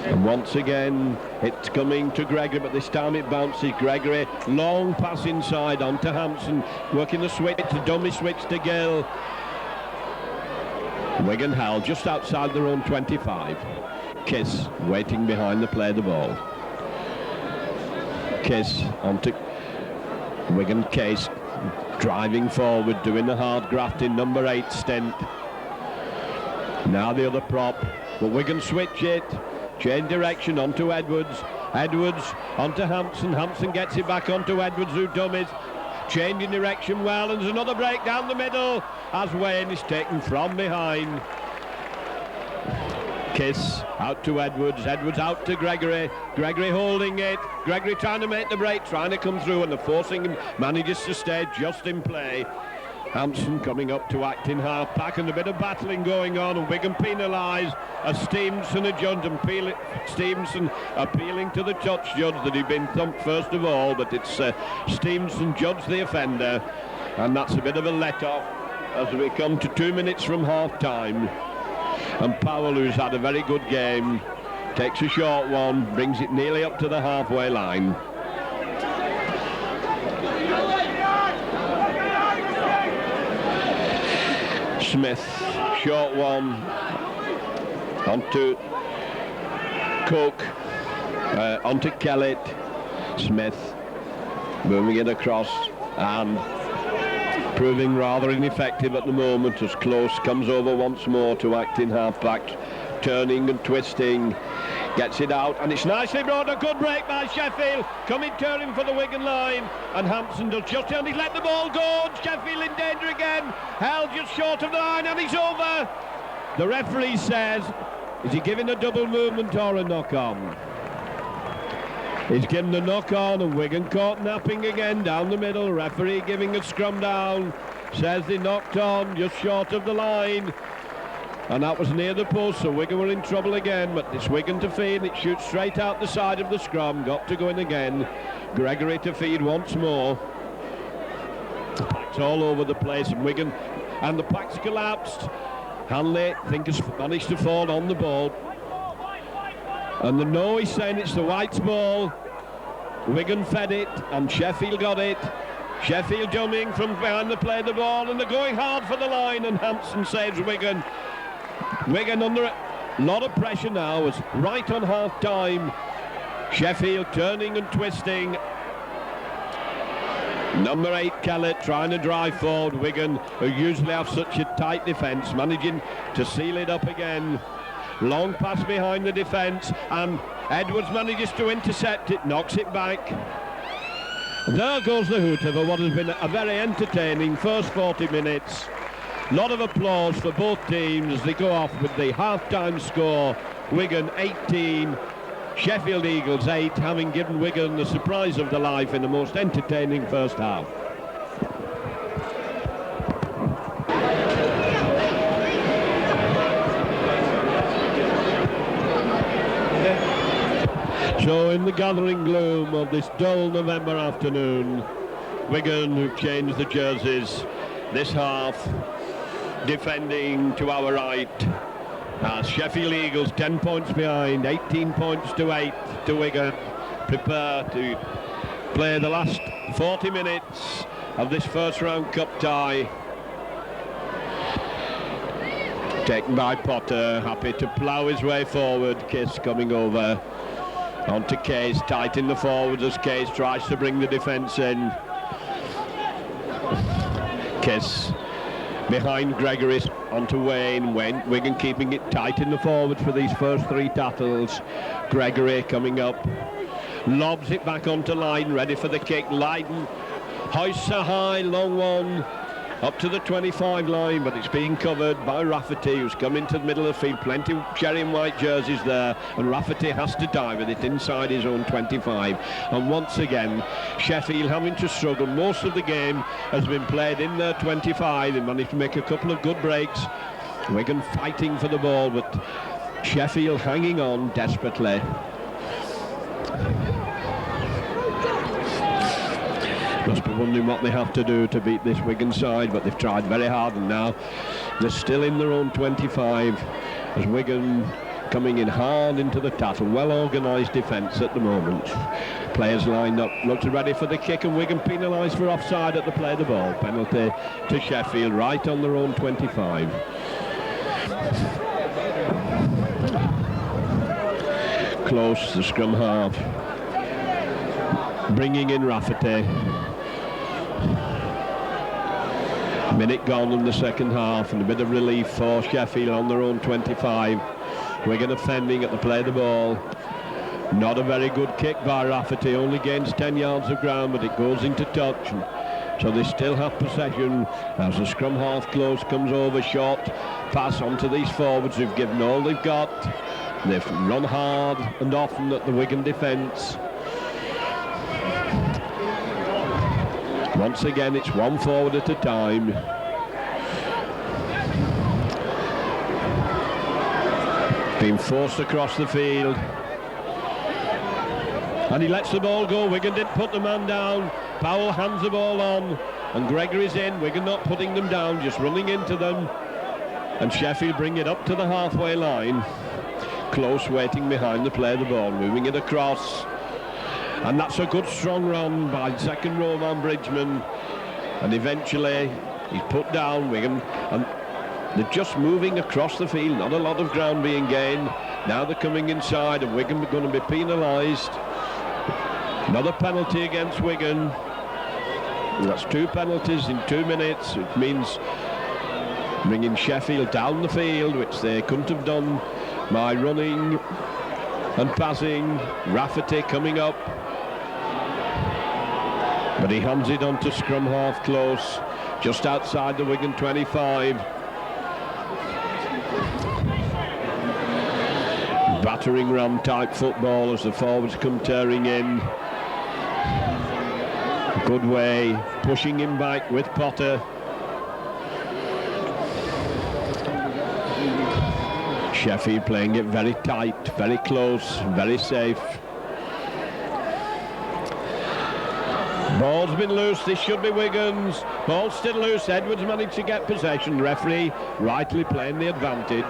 And once again, it's coming to Gregory, but this time it bounces. Gregory, long pass inside onto Hampson, working the switch, the dummy switch to Gill. Wigan held just outside their own 25. Kiss waiting behind the play the ball. Kiss onto Wigan. Case driving forward, doing the hard grafting, number 8 Stent. Now the other prop, but Wigan switch it, change direction onto Edwards. Edwards onto Hampson. Hampson gets it back onto Edwards, who dummies. Changing direction well, and there's another break down the middle as Wayne is taken from behind. Kiss out to Edwards. Edwards out to Gregory. Gregory holding it. Gregory trying to make the break, trying to come through, and the forcing manages to stay just in play. Hampson coming up to act in half-back, and a bit of battling going on, and Wigan penalised as Stevenson adjudged, and Stevenson appealing to the touch judge that he'd been thumped first of all, but it's Stevenson judged the offender, and that's a bit of a let-off as we come to 2 minutes from half-time. And Powell, who's had a very good game, takes a short one, brings it nearly up to the halfway line. Smith, short one onto Cook, onto Kellett. Smith moving it across and proving rather ineffective at the moment as Close comes over once more to act in half-back, turning and twisting, gets it out, and it's nicely brought. A good break by Sheffield, coming turning for the Wigan line, and Hampson does just, and he's let the ball go. Sheffield in danger again, held just short of the line, and he's over. The referee says, is he giving a double movement or a knock-on? He's given the knock-on, and Wigan caught napping again down the middle. Referee giving a scrum down, says they knocked on just short of the line, and that was near the post, so Wigan were in trouble again, but it's Wigan to feed, and it shoots straight out the side of the scrum. Got to go in again. Gregory to feed once more. It's all over the place, and Wigan, and the pack's collapsed. Hanley, I think, has managed to fall on the ball. And the no, he's saying it's the White's ball. Wigan fed it, and Sheffield got it. Sheffield jumping from behind the play the ball, and they're going hard for the line, and Hampson saves Wigan. Wigan under a lot of pressure now, as right on half-time. Sheffield turning and twisting. Number 8 Kellett trying to drive forward. Wigan, who usually have such a tight defence, managing to seal it up again. Long pass behind the defence, and Edwards manages to intercept it, knocks it back. There goes the hooter for what has been a very entertaining first 40 minutes. A lot of applause for both teams as they go off with the half-time score. Wigan 18, Sheffield Eagles 8, having given Wigan the surprise of their life in the most entertaining first half. So in the gathering gloom of this dull November afternoon, Wigan, who've changed the jerseys this half, defending to our right. As Sheffield Eagles 10 points behind, 18 points to 8 to Wigan, prepare to play the last 40 minutes of this first round cup tie. Taken by Potter, happy to plough his way forward. Kiss coming over onto Case, tight in the forwards as Case tries to bring the defence in. Kiss behind Gregory onto Wayne. Wigan keeping it tight in the forwards for these first three tackles. Gregory coming up, lobs it back onto Lydon, ready for the kick. Lydon hoists a high, long one up to the 25 line, but it's being covered by Rafferty, who's come into the middle of the field. Plenty of cherry and white jerseys there, and Rafferty has to dive with it inside his own 25. And once again, Sheffield having to struggle. Most of the game has been played in their 25. They managed to make a couple of good breaks. Wigan fighting for the ball, but Sheffield hanging on desperately. Must be wondering what they have to do to beat this Wigan side, but they've tried very hard, and now they're still in their own 25 as Wigan coming in hard into the tackle. Well organised defence at the moment. Players lined up, looks ready for the kick, and Wigan penalised for offside at the play of the ball. Penalty to Sheffield right on their own 25. Close, the scrum half. Bringing in Rafferty. Minute gone in the second half, and a bit of relief for Sheffield on their own 25. Wigan offending at the play of the ball. Not a very good kick by Rafferty, only gains 10 yards of ground, but it goes into touch. And so they still have possession as the scrum half close comes over. Short pass onto these forwards who've given all they've got. They've run hard and often at the Wigan defence. Once again, it's one forward at a time. Being forced across the field. And he lets the ball go. Wigan didn't put the man down. Powell hands the ball on. And Gregory's in. Wigan not putting them down, just running into them. And Sheffield bring it up to the halfway line. Close waiting behind the play of the ball, moving it across. And that's a good strong run by second row man Bridgman, and eventually he's put down. Wigan, and they're just moving across the field, not a lot of ground being gained. Now they're coming inside, and Wigan are going to be penalised. Another penalty against Wigan. That's 2 penalties in 2 minutes, which means bringing Sheffield down the field, which they couldn't have done by running and passing. Rafferty coming up, but he hands it on to scrum half close, just outside the Wigan 25. Battering ram type football as the forwards come tearing in. Good way, pushing him back with Potter. Sheffield playing it very tight, very close, very safe. Ball's been loose, this should be Wigan's. Ball's still loose, Edwards managed to get possession. Referee rightly playing the advantage.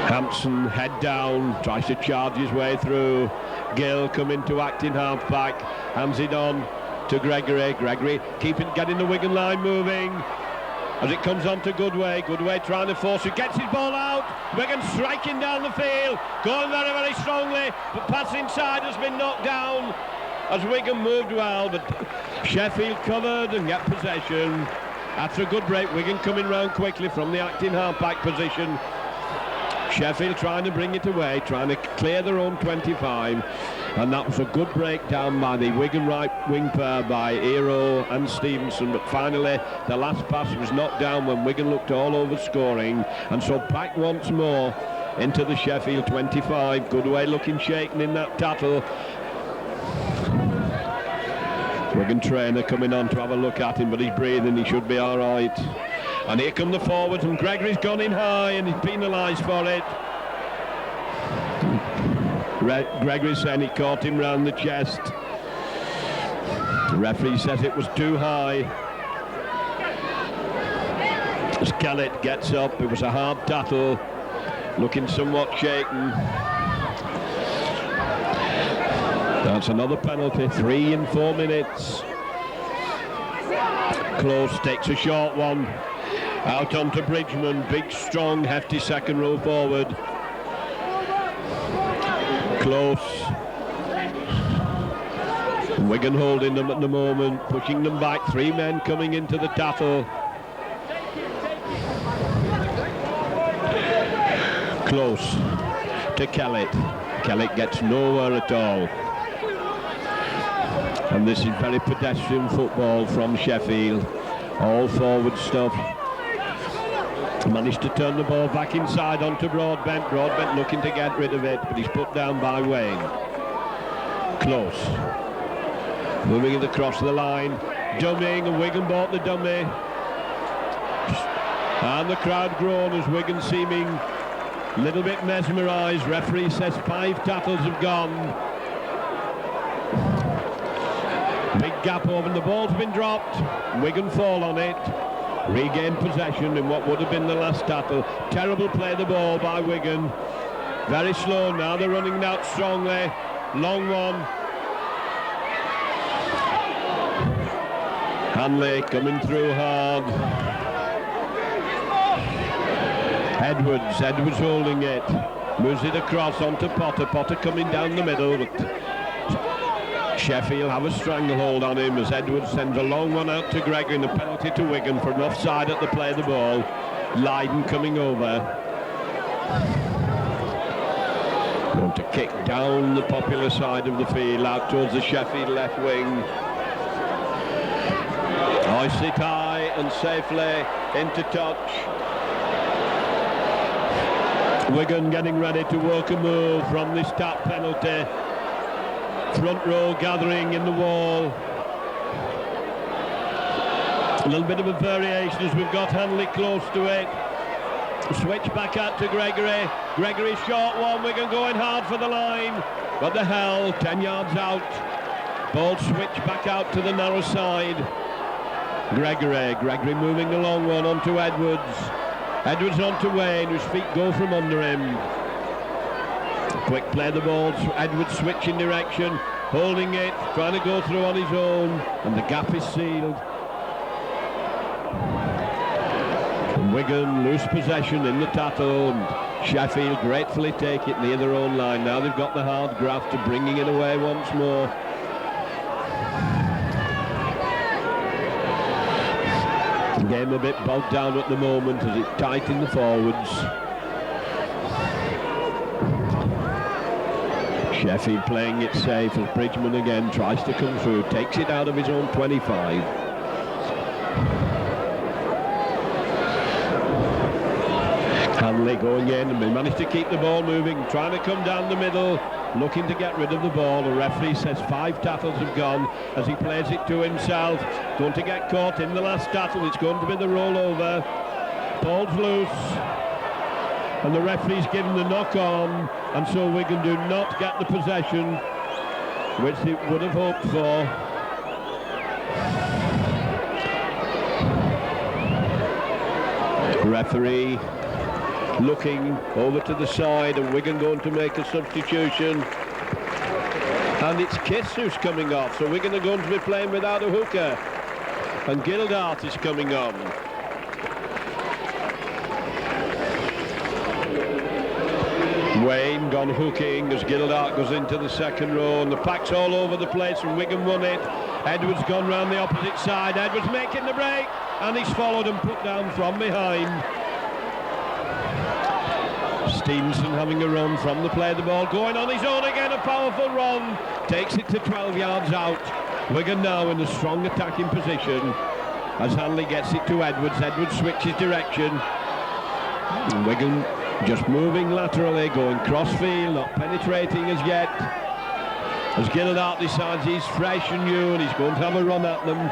Hampson head down, tries to charge his way through. Gill coming to act in half-back, hands it on to Gregory. Gregory getting the Wigan line moving. As it comes on to Goodway trying to force it, gets his ball out. Wigan striking down the field, going very, very strongly, but pass inside has been knocked down as Wigan moved well, but Sheffield covered and get possession. After a good break, Wigan coming round quickly from the acting half-back position. Sheffield trying to bring it away, trying to clear their own 25, and that was a good breakdown by the Wigan right wing pair by Hero and Stevenson, but finally the last pass was knocked down when Wigan looked all over scoring, and so back once more into the Sheffield 25. Goodway looking shaken in that tackle. Wigan trainer coming on to have a look at him, but he's breathing, he should be all right. And here come the forwards, and Gregory's gone in high and he's penalised for it. Gregory saying he caught him round the chest. The referee says it was too high. As Kellett gets up, it was a hard tackle, looking somewhat shaken. That's another penalty, 3 in 4 minutes. Close takes a short one. Out onto Bridgman, big, strong, hefty second row forward. Close. Wigan holding them at the moment, pushing them back. 3 men coming into the tackle. Close to Kellett. Kellett gets nowhere at all. And this is very pedestrian football from Sheffield. All forward stuff. Managed to turn the ball back inside onto Broadbent. Broadbent looking to get rid of it, but he's put down by Wayne. Close. Moving it across the line. Dummying, and Wigan bought the dummy. And the crowd groan as Wigan seeming a little bit mesmerised. Referee says 5 tackles have gone. Big gap over, and the ball's been dropped. Wigan fall on it. Regain possession in what would have been the last tackle. Terrible play the ball by Wigan. Very slow now, they're running out strongly. Long one. Hanley coming through hard. Edwards holding it. Moves it across onto Potter. Potter coming down the middle, but Sheffield have a stranglehold on him as Edwards sends a long one out to Gregory, and a penalty to Wigan for an offside at the play of the ball. Lydon coming over. Going to kick down the popular side of the field out towards the Sheffield left wing. Hoists it high and safely into touch. Wigan getting ready to work a move from this tap penalty. Front row gathering in the wall. A little bit of a variation as we've got Hanley close to it. Switch back out to Gregory. Gregory short one. Wigan going hard for the line. But the hell, 10 yards out. Ball switch back out to the narrow side. Gregory moving the long one onto Edwards. Edwards onto Wayne, whose feet go from under him. Quick play the ball. Edwards switching direction, holding it, trying to go through on his own, and the gap is sealed. And Wigan lose possession in the tackle, and Sheffield gratefully take it near their own line. Now they've got the hard graft to bringing it away once more. The game a bit bogged down at the moment as it tightened the forwards. Sheffield playing it safe as Bridgman again tries to come through, takes it out of his own 25. Hanley going in, and they managed to keep the ball moving, trying to come down the middle, looking to get rid of the ball. The referee says 5 tackles have gone as he plays it to himself. Going to get caught in the last tackle. It's going to be the rollover. Ball's loose, and the referee's given the knock on, and so Wigan do not get the possession which they would have hoped for. Referee looking over to the side, and Wigan going to make a substitution, and it's Kiss who's coming off, so Wigan are going to be playing without a hooker, and Gildart is coming on. Wayne gone hooking as Gildart goes into the second row, and the pack's all over the place, and Wigan won it. Edwards gone round the opposite side. Edwards making the break, and he's followed and put down from behind. Stevenson having a run from the play of the ball, going on his own again, a powerful run, takes it to 12 yards out. Wigan now in a strong attacking position as Hanley gets it to Edwards. Edwards switches direction, and Wigan just moving laterally, going crossfield, not penetrating as yet, as Gildart decides he's fresh and new and he's going to have a run at them.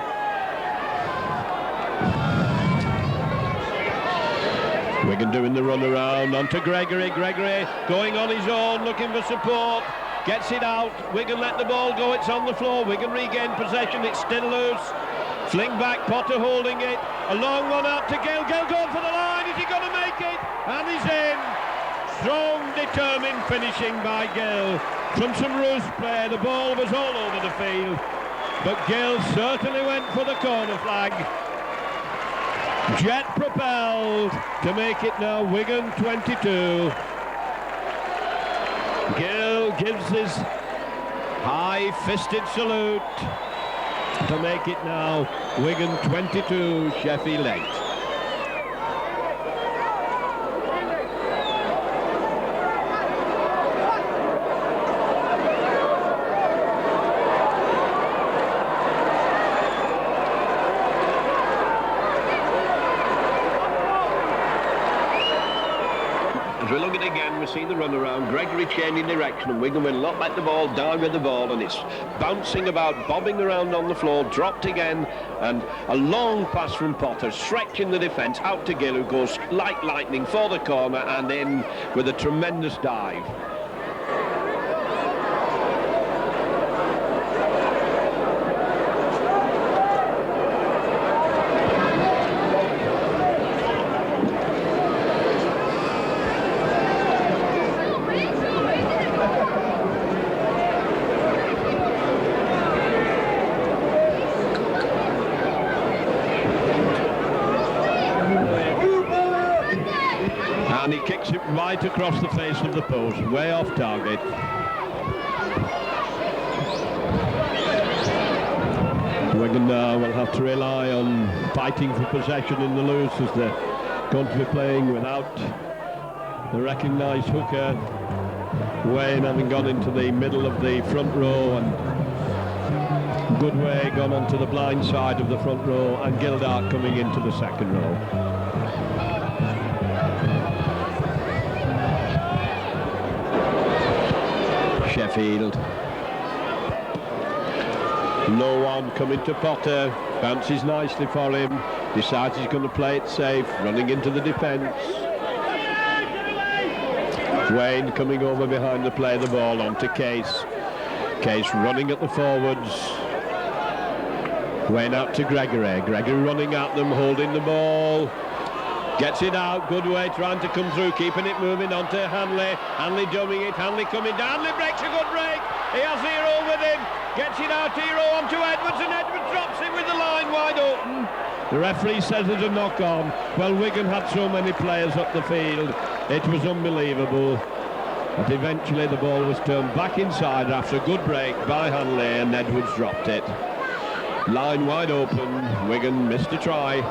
Wigan doing the run around, onto Gregory. Gregory going on his own, looking for support. Gets it out. Wigan let the ball go. It's on the floor. Wigan regain possession. It's still loose. Fling back. Potter holding it. A long one out to Gill. Gill going for the line. Is he going to make it? And he's in. Strong, determined finishing by Gill. From some loose play. The ball was all over the field. But Gill certainly went for the corner flag. Jet propelled to make it now Wigan 22. Gill gives his high-fisted salute to make it now Wigan 22, Sheffield 8. As we look at it again, we see the run around, Gregory changing direction, and Wigan will not let the ball down with the ball, and it's bouncing about, bobbing around on the floor, dropped again, and a long pass from Potter, stretching the defence out to Gill, who goes like lightning for the corner and in with a tremendous dive. And he kicks it right across the face of the post, way off target. Wigan now will have to rely on fighting for possession in the loose, as they're going to be playing without the recognised hooker. Wayne having gone into the middle of the front row, and Goodway gone onto the blind side of the front row, and Gildart coming into the second row. Sheffield. No one coming to Potter. Bounces nicely for him. Decides he's going to play it safe. Running into the defence. Wayne coming over behind the play the ball onto Case. Case running at the forwards. Wayne out to Gregory. Gregory running at them, holding the ball. Gets it out, Goodway trying to come through, keeping it moving onto Hanley. Hanley doing it, Hanley coming down, Hanley breaks a good break. He has Hero with him, gets it out, Hero onto Edwards, and Edwards drops it with the line wide open. The referee says there's a knock on. Well, Wigan had so many players up the field, it was unbelievable. But eventually the ball was turned back inside after a good break by Hanley, and Edwards dropped it. Line wide open, Wigan missed a try.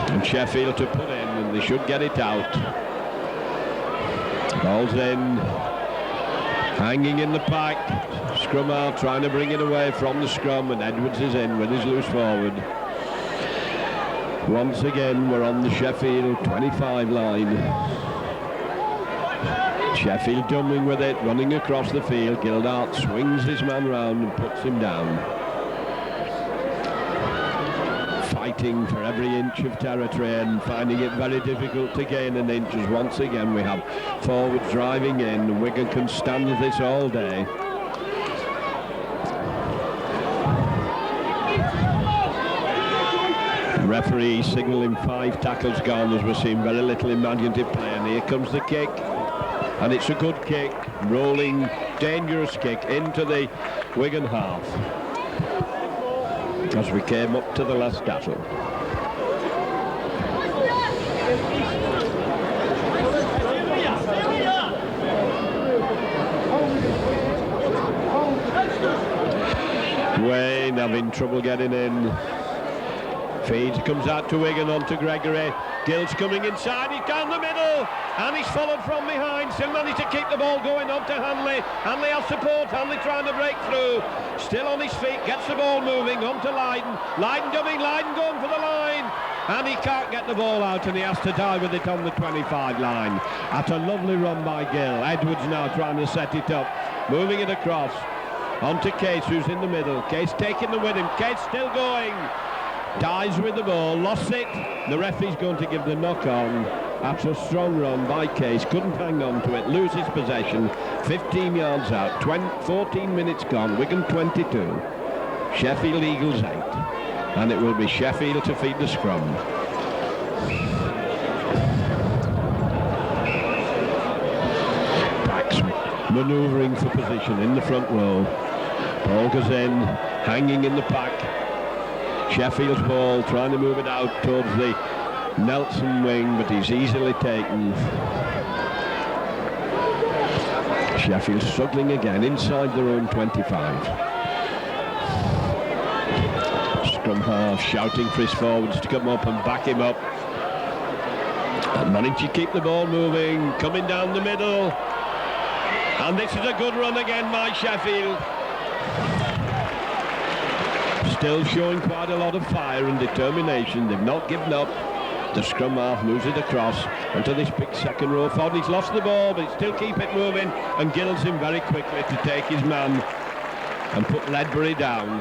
And Sheffield to put in, and they should get it out. Ball's in, hanging in the pack. Scrum out, trying to bring it away from the scrum, and Edwards is in with his loose forward. Once again, we're on the Sheffield 25 line. Sheffield dumbing with it, running across the field. Gildart swings his man round and puts him down. Fighting for every inch of territory and finding it very difficult to gain an inch, as once again we have forwards driving in, and Wigan can stand this all day. The referee signalling 5 tackles gone, as we're seeing very little imaginative play, and here comes the kick, and it's a good kick, rolling, dangerous kick into the Wigan half. As we came up to the last tackle. Wayne having trouble getting in. Feeds, comes out to Wigan, onto Gregory. Gill's coming inside, he's down the middle, and he's followed from behind. Still managed to keep the ball going onto Hanley. Hanley has support, Hanley trying to break through. Still on his feet, gets the ball moving, onto Lydon. Lydon dubbing, Lydon going for the line. And he can't get the ball out, and he has to die with it on the 25 line. That's a lovely run by Gill. Edwards now trying to set it up, moving it across. Onto Case, who's in the middle. Case taking them with him. Case still going. Dies with the ball, lost it. The referee's going to give the knock on after a strong run by Case. Couldn't hang on to it, loses possession. 15 yards out, 14 minutes gone. Wigan 22, Sheffield Eagles 8. And it will be Sheffield to feed the scrum. Backs manoeuvring for position in the front row. Ball goes in, hanging in the pack. Sheffield's ball, trying to move it out towards the Nelson wing, but he's easily taken. Sheffield struggling again inside their own 25. Scrum half shouting for his forwards to come up and back him up. And managing to keep the ball moving, coming down the middle. And this is a good run again by Sheffield. Still showing quite a lot of fire and determination. They've not given up. The scrum half moves it across onto this big second row forward. He's lost the ball, but he still keep it moving and gills him very quickly to take his man and put Ledbury down.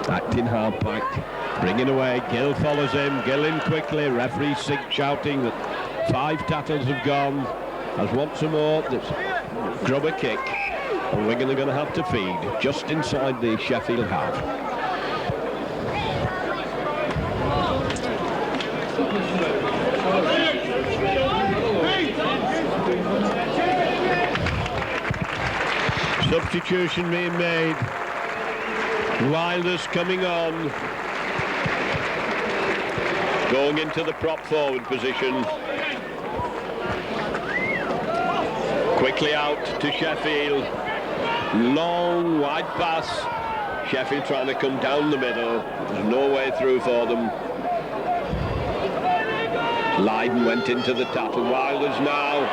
Acting half back, bringing away. Gill follows him. Gill in quickly. Referee shouting that 5 tackles have gone. As once more, this grubber kick. And Wigan are going to have to feed just inside the Sheffield half. Substitution being made. Wilders coming on. Going into the prop forward position. Quickly out to Sheffield. Long wide pass. Sheffield trying to come down the middle. There's no way through for them. Lydon went into the tackle. Wilders now.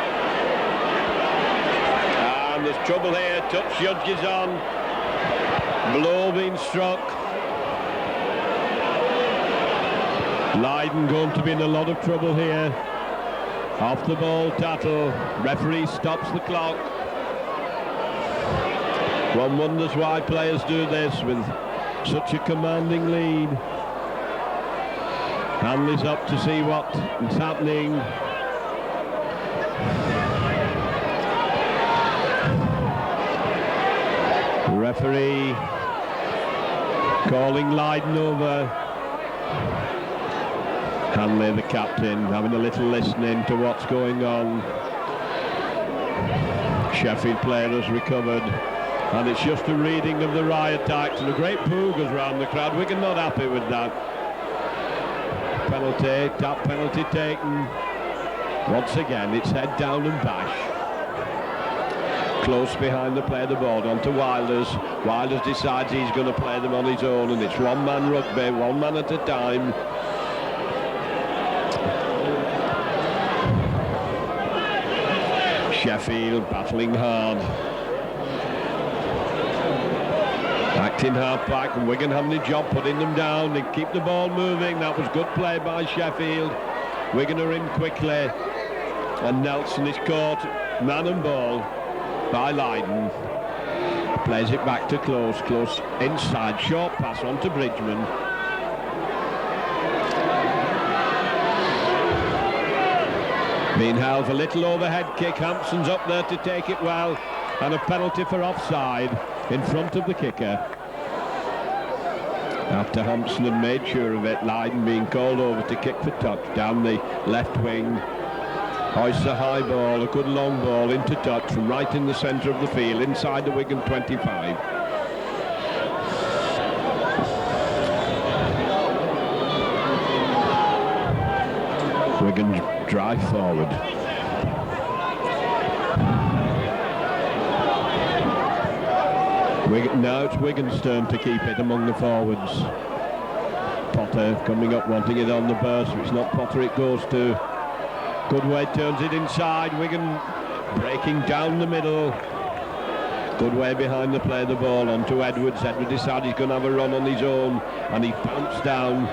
And there's trouble here. Touch judge is on. Blow being struck. Lydon going to be in a lot of trouble here. Off the ball tattle. Referee stops the clock. One wonders why players do this with such a commanding lead. Hanley's up to see what is happening. The referee calling Lydon over. Hanley, the captain, having a little listening to what's going on. Sheffield player has recovered. And it's just a reading of the riot act, and a great boo goes round the crowd. Wigan not happy with that. Penalty, tap penalty taken. Once again, it's head down and bash. Close behind the player, the ball onto Wilders. Wilders decides he's going to play them on his own, and it's one-man rugby, one man at a time. Sheffield battling hard. Acting half back, and Wigan having a job putting them down. They keep the ball moving. That was good play by Sheffield. Wigan are in quickly, and Nelson is caught man and ball by Lydon. Plays it back to Close inside, short pass on to Bridgman. Being held for a little overhead kick. Hampson's up there to take it well, and a penalty for offside in front of the kicker. After Hampson had made sure of it, Lydon being called over to kick for touch down the left wing. Hoists a high ball, a good long ball into touch from right in the centre of the field, inside the Wigan 25. Wigan drive forward. Now it's Wigan's turn to keep it among the forwards. Potter coming up wanting it on the burst. It's not Potter it goes to. Goodway turns it inside. Wigan breaking down the middle. Goodway behind the play, the ball onto Edwards. Edwards decides he's going to have a run on his own, and he bounced down.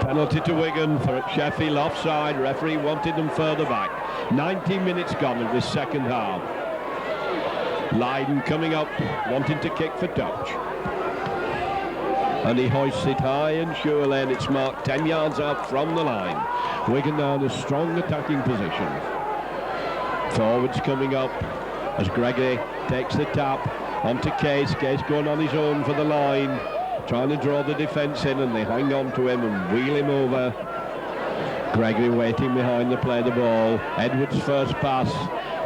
Penalty to Wigan for Sheffield offside. Referee wanted them further back. 19 minutes gone in this second half. Lydon coming up, wanting to kick for touch. And he hoists it high and surely, and it's marked 10 yards out from the line. Wigan now in a strong attacking position. Forwards coming up as Gregory takes the tap onto Case. Case going on his own for the line, trying to draw the defence in, and they hang on to him and wheel him over. Gregory waiting behind to play the ball. Edwards' first pass,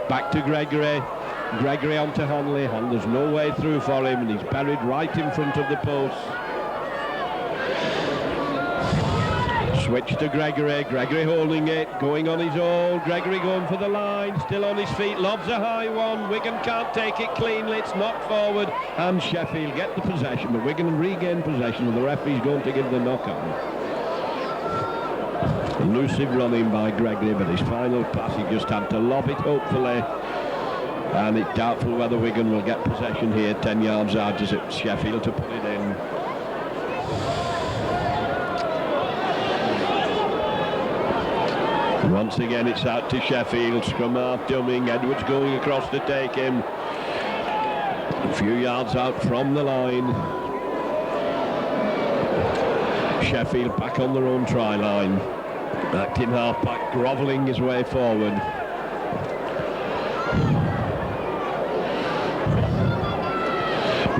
back to Gregory. Gregory onto Hanley. Hanley's no way through for him, and he's buried right in front of the post. Switch to Gregory. Gregory holding it, going on his own. Gregory going for the line, still on his feet, lobs a high one. Wigan can't take it cleanly, it's knocked forward, and Sheffield get the possession, but Wigan regain possession, and the referee's going to give the knock on. Elusive running by Gregory, but his final pass, he just had to lob it hopefully, and it's doubtful whether Wigan will get possession here 10 yards out, as it's Sheffield to put it in. Once again it's out to Sheffield, scrum half dumming, Edwards going across to take him. A few yards out from the line. Sheffield back on their own try line. Acting half-back, grovelling his way forward.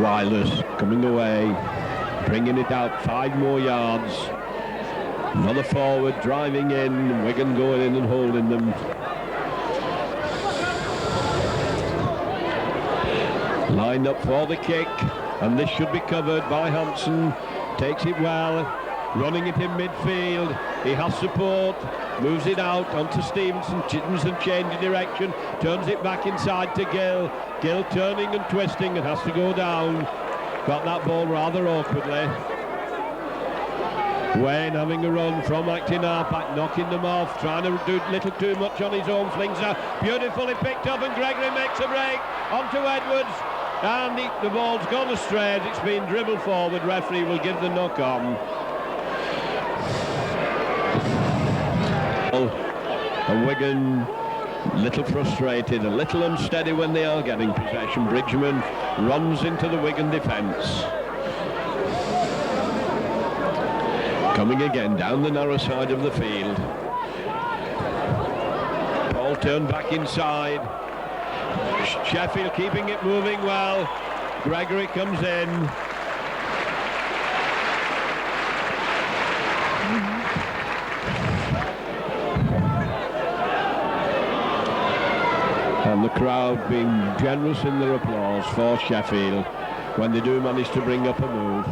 Wireless coming away, bringing it out 5 more yards. Another forward driving in, Wigan going in and holding them. Lined up for the kick, and this should be covered by Hansen. Takes it well, running it in midfield. He has support, moves it out onto Stevenson. Stevenson changing direction, turns it back inside to Gill. Gill turning and twisting and has to go down. Got that ball rather awkwardly. Wayne having a run from acting half-back, knocking them off, trying to do a little too much on his own. Flings out, beautifully picked up, and Gregory makes a break onto Edwards, and the ball's gone astray. It's been dribbled forward. Referee will give the knock on. And Wigan a little frustrated, a little unsteady when they are getting possession. Bridgman runs into the Wigan defence. Coming again down the narrow side of the field. Ball turned back inside. Sheffield keeping it moving well. Gregory comes in. And the crowd being generous in their applause for Sheffield when they do manage to bring up a move.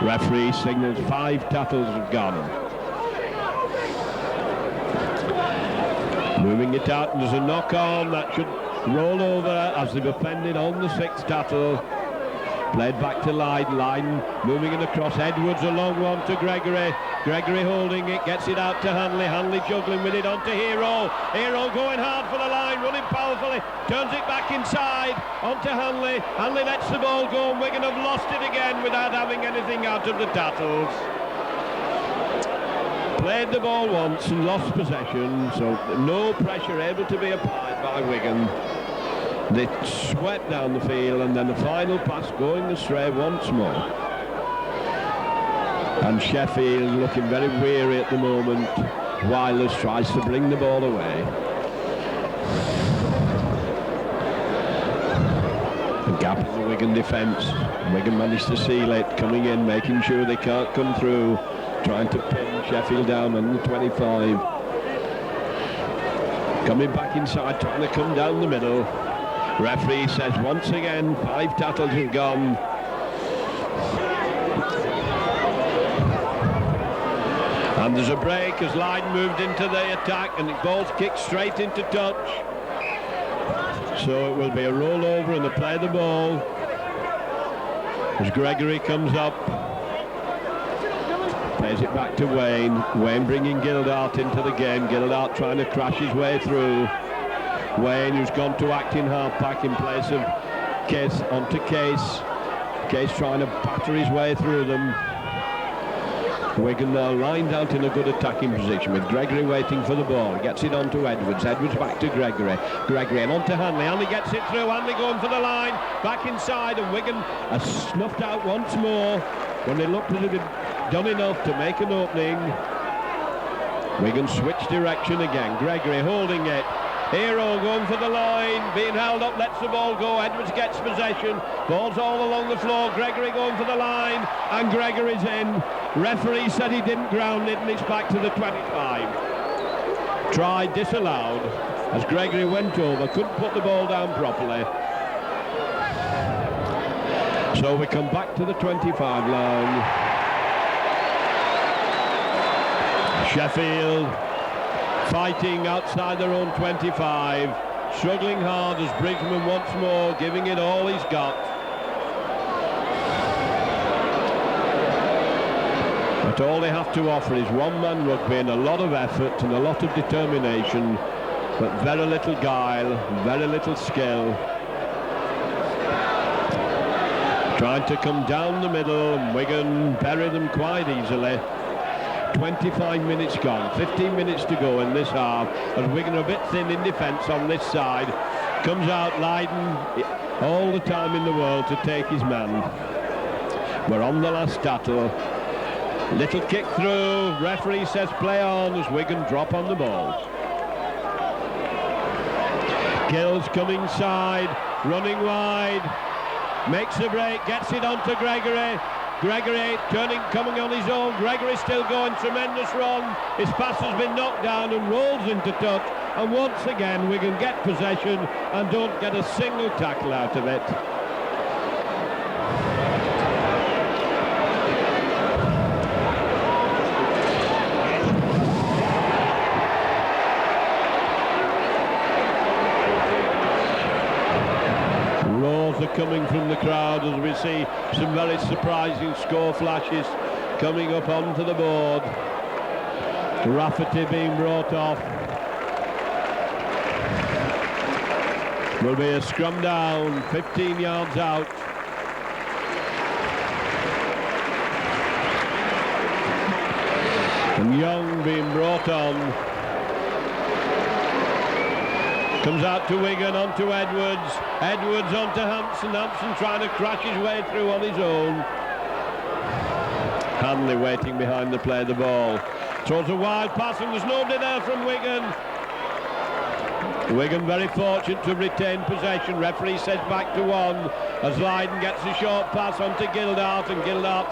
Referee signals 5 tackles have gone. Moving it out, and there's a knock on that should roll over as they've offended on the 6th tackle. Played back to Lydon. Lydon moving it across. Edwards, a long one to Gregory. Gregory holding it, gets it out to Hanley. Hanley juggling with it onto Hero. Hero going hard for the line, running powerfully. Turns it back inside onto Hanley. Hanley lets the ball go, and Wigan have lost it again without having anything out of the tackles. Played the ball once and lost possession, so no pressure able to be applied by Wigan. They swept down the field, and then the final pass going astray once more. And Sheffield looking very weary at the moment. Wireless tries to bring the ball away. A gap in the Wigan defence. Wigan managed to seal it, coming in, making sure they can't come through, trying to pin Sheffield down on the 25. Coming back inside, trying to come down the middle. Referee says once again 5 tackles have gone. And there's a break as Lydon moved into the attack, and the ball's kicked straight into touch. So it will be a rollover, and they play the ball as Gregory comes up. Plays it back to Wayne. Wayne bringing Gildart into the game. Gildart trying to crash his way through. Wayne, who's gone to acting half-back in place of Case, onto Case. Case trying to batter his way through them. Wigan now lined out in a good attacking position with Gregory waiting for the ball. Gets it on to Edwards. Edwards back to Gregory. Gregory and on to Hanley. Hanley gets it through. Hanley going for the line. Back inside, and Wigan are snuffed out once more when they looked as if they'd done enough to make an opening. Wigan switch direction again. Gregory holding it. Hero going for the line, being held up, lets the ball go. Edwards gets possession. Ball's all along the floor. Gregory going for the line, and Gregory's in. Referee said he didn't ground it, and it's back to the 25. Try disallowed as Gregory went over, couldn't put the ball down properly. So we come back to the 25 line. Sheffield fighting outside their own 25, struggling hard as Bridgman once more giving it all he's got. But all they have to offer is one-man rugby and a lot of effort and a lot of determination, but very little guile, very little skill. Trying to come down the middle, and Wigan bury them quite easily. 25 minutes gone, 15 minutes to go in this half, as Wigan are a bit thin in defence on this side. Comes out Lydon all the time in the world to take his man. We're on the last tattle. Little kick through, referee says play on as Wigan drop on the ball. Gill's coming side, running wide, makes the break, gets it onto Gregory. Gregory turning, coming on his own. Gregory still going, tremendous run. His pass has been knocked down and rolls into touch. And once again, Wigan get possession and don't get a single tackle out of it. Are coming from the crowd as we see some very surprising score flashes coming up onto the board. Rafferty being brought off. Will be a scrum down, 15 yards out. And Young being brought on. Comes out to Wigan, on to Edwards. Edwards on to Hampson. Hampson trying to crash his way through on his own. Hanley waiting behind the play of the ball. Throws a wild pass and there's nobody there from Wigan. Wigan very fortunate to retain possession. Referee says back to one as Lydon gets a short pass onto Gildart, and Gildart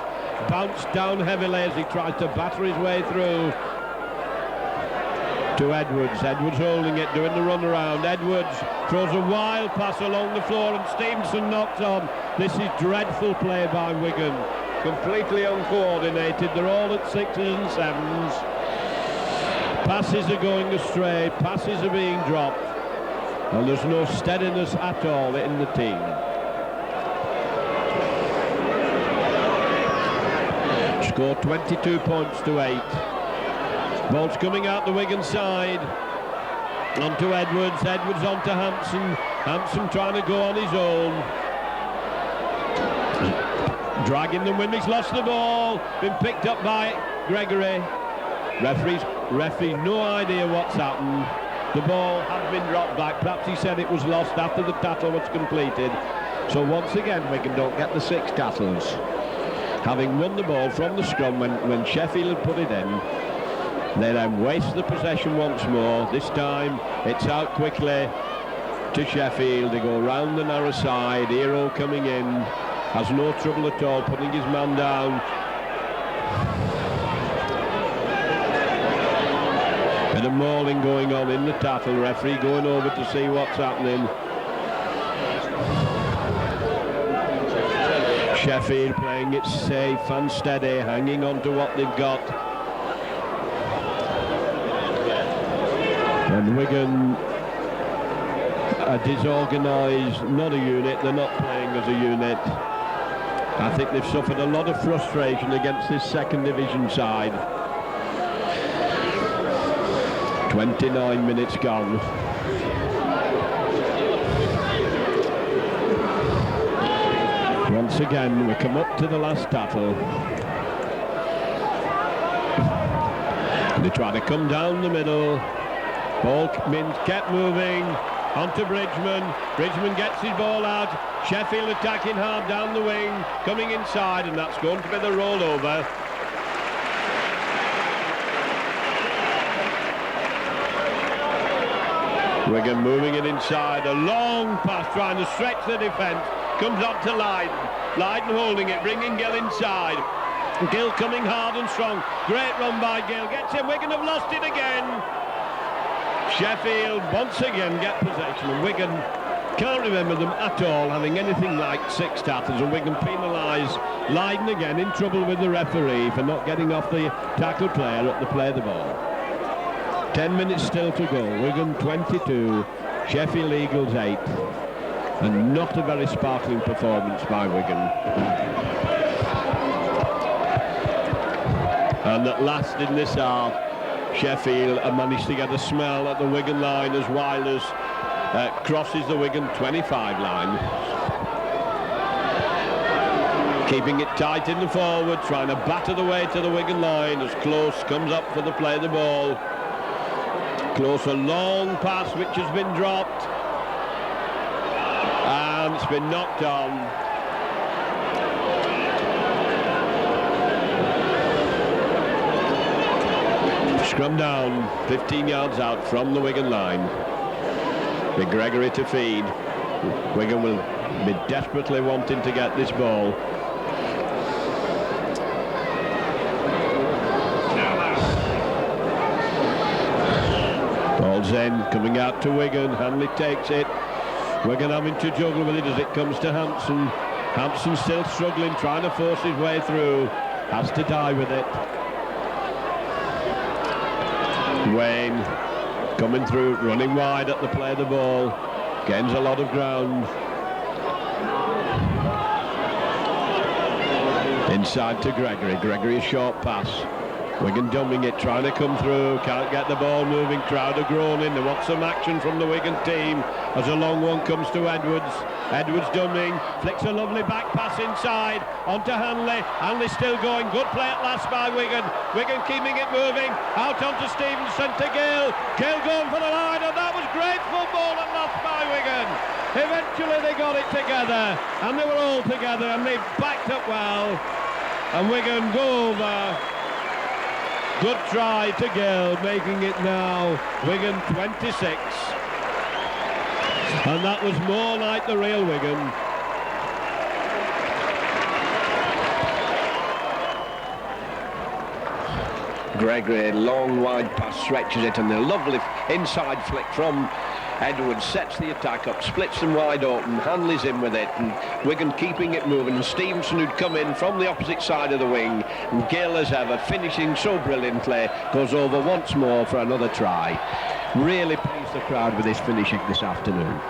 bounced down heavily as he tries to batter his way through. To Edwards. Edwards holding it, doing the run around. Edwards throws a wild pass along the floor and Stevenson knocks on. This is dreadful play by Wigan. Completely uncoordinated. They're all at 6s and 7s. Passes are going astray. Passes are being dropped. And there's no steadiness at all in the team. Score 22 points to 8. Ball's coming out the Wigan side. Onto Edwards. Edwards onto Hampson. Hampson trying to go on his own. Dragging the wind. He's lost the ball. Been picked up by Gregory. Referee, no idea what's happened. The ball had been dropped back. Perhaps he said it was lost after the tackle was completed. So once again, Wigan don't get the 6 tackles. Having won the ball from the scrum when Sheffield had put it in, they then waste the possession once more. This time it's out quickly to Sheffield. They go round the narrow side. Hero coming in, has no trouble at all putting his man down. Bit of mauling going on in the tackle. Referee going over to see what's happening. Sheffield playing it safe and steady, hanging on to what they've got. And Wigan are disorganised, not a unit. They're not playing as a unit. I think they've suffered a lot of frustration against this second division side. 29 minutes gone. Once again, we come up to the last battle. They try to come down the middle. Ball kept moving. Onto Bridgman. Bridgman gets his ball out. Sheffield attacking hard down the wing. Coming inside, and that's going to be the rollover. Wigan moving it inside. A long pass trying to stretch the defence. Comes up to Lydon. Lydon holding it, bringing Gill inside. Gill coming hard and strong. Great run by Gill. Gets him. Wigan have lost it again. Sheffield once again get possession, and Wigan can't remember them at all having anything like 6 tackles, and Wigan penalise Lydon again, in trouble with the referee for not getting off the tackle player at the play of the ball. 10 minutes still to go. Wigan 22, Sheffield Eagles 8, and not a very sparkling performance by Wigan. And at last in this half, Sheffield have managed to get a smell at the Wigan line as Wilders crosses the Wigan 25 line. Keeping it tight in the forward, trying to batter the way to the Wigan line as Close comes up for the play of the ball. Close, a long pass which has been dropped, and it's been knocked on. Scrum down, 15 yards out from the Wigan line. Big Gregory to feed. Wigan will be desperately wanting to get this ball. Ball's in, coming out to Wigan. Hanley takes it. Wigan having to juggle with it as it comes to Hampson. Hampson still struggling, trying to force his way through. Has to die with it. Wayne coming through, running wide at the play of the ball, gains a lot of ground. Inside to Gregory. Gregory, a short pass. Wigan dumbing it, trying to come through, can't get the ball moving. Crowder groaning. They want some action from the Wigan team as a long one comes to Edwards. Edwards dumbing, flicks a lovely back pass inside onto Hanley. Hanley still going. Good play at last by Wigan. Wigan keeping it moving. Out onto Stevenson to Gill. Gill going for the line, and that was great football at last by Wigan. Eventually they got it together, and they were all together, and they backed up well. And Wigan go over. Good try to Gill, making it now Wigan 26. And that was more like the real Wigan. Gregory, long wide pass, stretches it, and the lovely inside flick from Edwards sets the attack up, splits them wide open. Hanley's in with it, and Wigan keeping it moving. And Stevenson, who'd come in from the opposite side of the wing, and Gill, as ever, finishing so brilliantly, goes over once more for another try. Really pleased the crowd with his finishing this afternoon.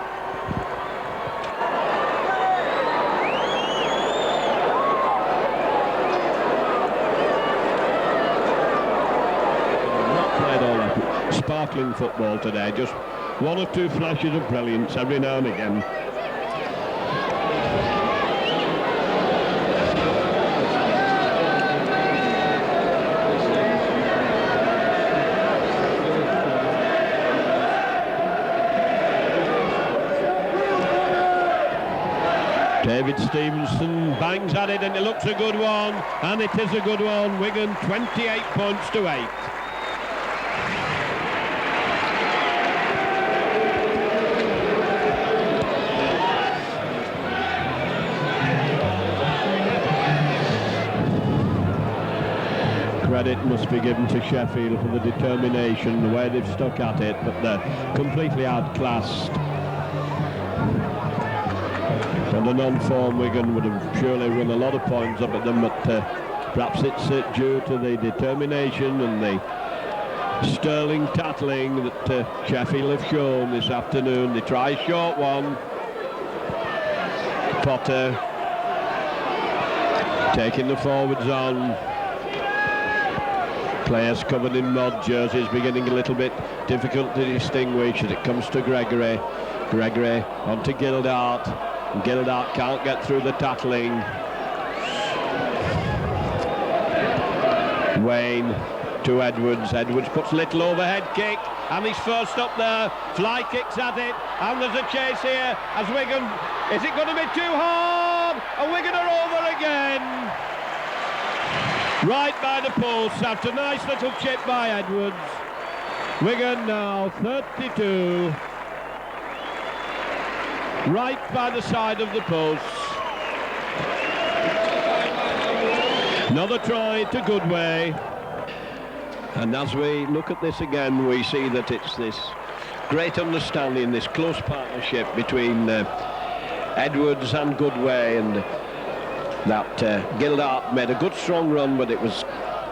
Sparkling football today, just one or two flashes of brilliance every now and again. David Stevenson bangs at it, and it looks a good one, and it is a good one. Wigan 28 points to 8. Credit must be given to Sheffield for the determination, the way they've stuck at it, but they're completely outclassed. And a non-form Wigan would have surely run a lot of points up at them, but perhaps it's due to the determination and the sterling tackling that Sheffield have shown this afternoon. They try a short one. Potter taking the forwards on. Players covered in mud, jerseys beginning a little bit difficult to distinguish as it comes to Gregory. Gregory onto Gildart. Gildart can't get through the tackling. Wayne to Edwards. Edwards puts a little overhead kick, and he's first up there. Fly kicks at it, and there's a chase here as Wigan. Is it going to be too hard? And Wigan are over again. Right by the post after a nice little chip by Edwards. Wigan now 32. Right by the side of the post. Another try to Goodway. And as we look at this again, we see that it's this great understanding, this close partnership between Edwards and Goodway, and that Gildart made a good strong run, but it was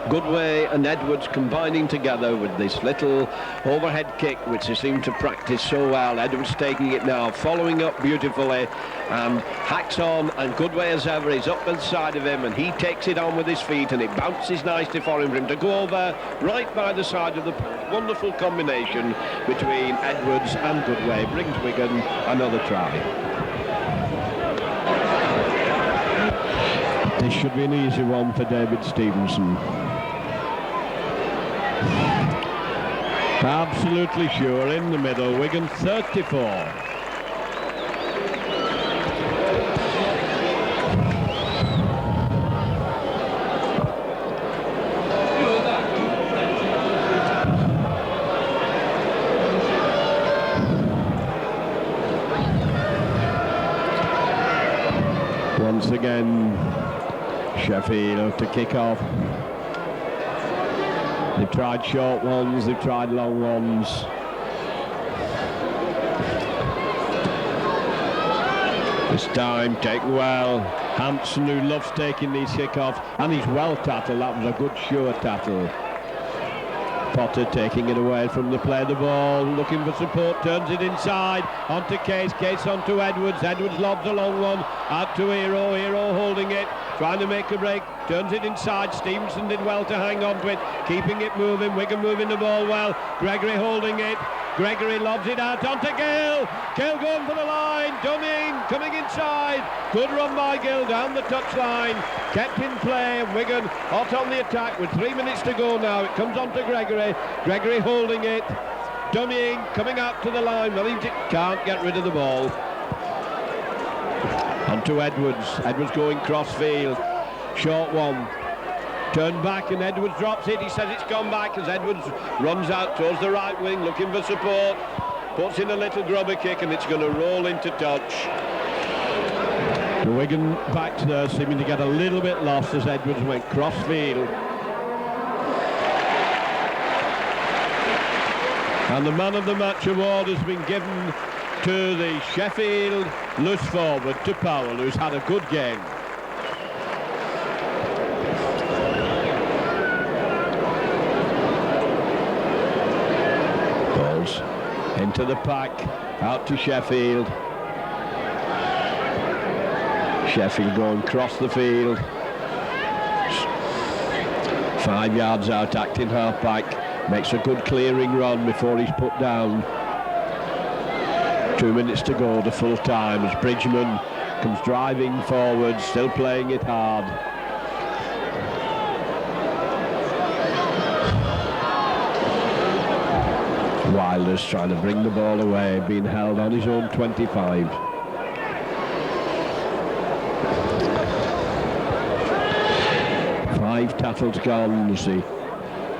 Goodway and Edwards combining together with this little overhead kick which they seem to practice so well. Edwards taking it now, following up beautifully, and hacks on, and Goodway as ever is up the side of him, and he takes it on with his feet, and it bounces nicely for him to go over right by the side of the post. Wonderful combination between Edwards and Goodway brings Wigan another try. This should be an easy one for David Stevenson. Absolutely sure, in the middle. Wigan 34. Once again, Sheffield to kick off. They've tried short ones, they've tried long ones. This time taken well. Hampson, who loves taking these kick-offs, and he's well tattled. That was a good sure tattle. Potter taking it away from the play of the ball, looking for support, turns it inside, onto Case, Case onto Edwards, Edwards lobs a long one, out to Hero, Hero holding it, trying to make a break, turns it inside. Stevenson did well to hang on to it, keeping it moving. Wigan moving the ball well. Gregory holding it. Gregory lobs it out onto Gill. Gill going for the line. Dunning coming inside. Good run by Gill down the touchline. Kept in play, and Wigan hot on the attack with 3 minutes to go now. It comes on to Gregory. Gregory holding it. Dunning coming out to the line. Wellington can't get rid of the ball. Onto Edwards. Edwards going cross field. Short one. Turned back, and Edwards drops it. He says it's gone back as Edwards runs out towards the right wing looking for support. Puts in a little grubber kick, and it's going to roll into touch. The Wigan backs there seeming to get a little bit lost as Edwards went cross field. And the man of the match award has been given to the Sheffield loose forward, to Powell, who's had a good game. Balls into the pack, out to Sheffield. Sheffield going across the field. 5 yards out, acting half-back. Makes a good clearing run before he's put down. 2 minutes to go to full time as Bridgman comes driving forward, still playing it hard. Wilder's trying to bring the ball away, being held on his own 25. Five tackles gone. You see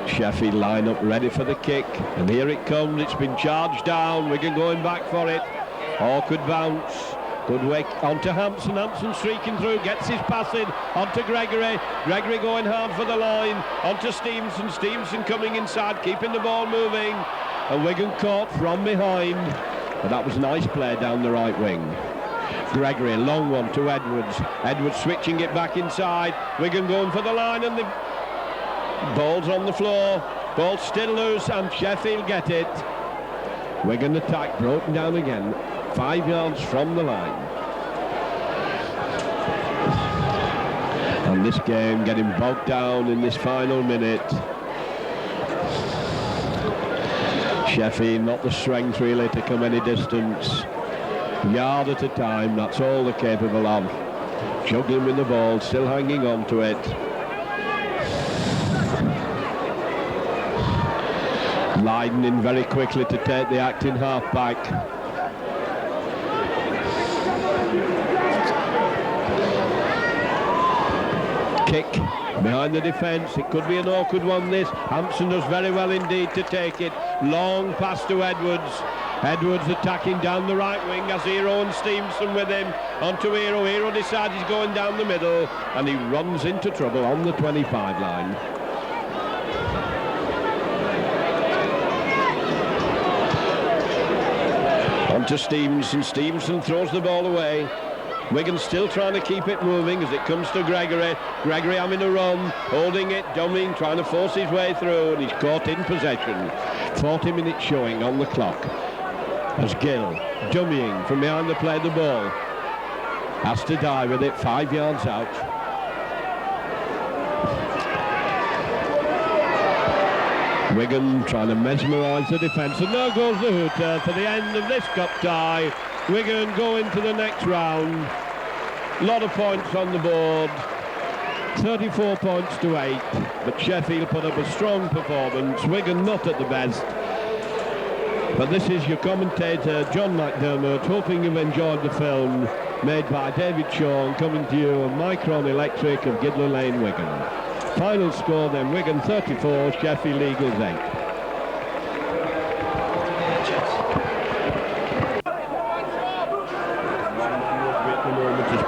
Sheffield line up ready for the kick, and here it comes. It's been charged down. Wigan going back for it. Awkward bounce. Good wake onto Hampson. Hampson streaking through, gets his pass in onto Gregory. Gregory going hard for the line onto Stevenson. Stevenson coming inside, keeping the ball moving, and Wigan caught from behind. But that was a nice play down the right wing. Gregory, a long one to Edwards. Edwards switching it back inside. Wigan going for the line, and the ball's on the floor. Ball still loose, and Sheffield get it. Wigan attack broken down again. 5 yards from the line. And this game getting bogged down in this final minute. Sheffield not the strength really to come any distance. Yard at a time, that's all they're capable of. Juggling with the ball, still hanging on to it. Lydon in very quickly to take the acting half-back. Kick behind the defence. It could be an awkward one, this. Hampson does very well indeed to take it. Long pass to Edwards. Edwards attacking down the right wing as Hero and Stevenson with him. Onto Hero. Hero decides he's going down the middle and he runs into trouble on the 25 line. Onto Stevenson. Stevenson throws the ball away. Wigan still trying to keep it moving as it comes to Gregory. Gregory having a run, holding it, dummying, trying to force his way through, and he's caught in possession. 40 minutes showing on the clock as Gill, dummying from behind the play the ball, has to die with it 5 yards out. Wigan trying to mesmerise the defence, and there goes the hooter for the end of this cup tie. Wigan go into the next round. A lot of points on the board. 34 points to 8, but Sheffield put up a strong performance. Wigan not at the best. But this is your commentator, John McDermott, hoping you've enjoyed the film made by David Shaw, coming to you on Micron Electric of Gidler Lane, Wigan. Final score then, Wigan 34, Sheffield Eagles 8.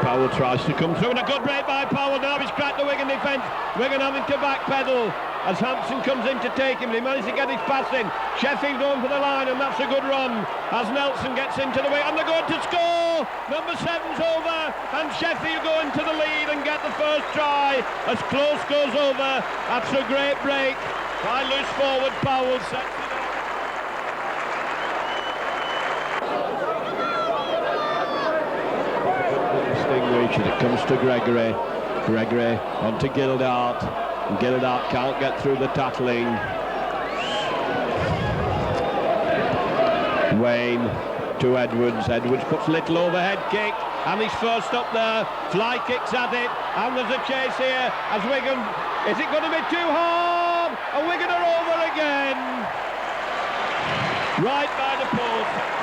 Powell tries to come through, and a good break by Powell. Now he's cracked the Wigan defence. Wigan having to backpedal as Hampson comes in to take him. He managed to get his pass in. Sheffield going for the line, and that's a good run as Nelson gets into the way, and they're going to score. Number 7's over, and Sheffield go into the lead and get the first try as Close goes over. That's a great break by loose forward Powell. And it comes to Gregory. Gregory onto Gildart. And Gildart can't get through the tackling. Wayne to Edwards. Edwards puts a little overhead kick. And he's first up there. Fly kicks at it. And there's a chase here as Wigan. Is it going to be too hard? And Wigan are over again. Right by the post.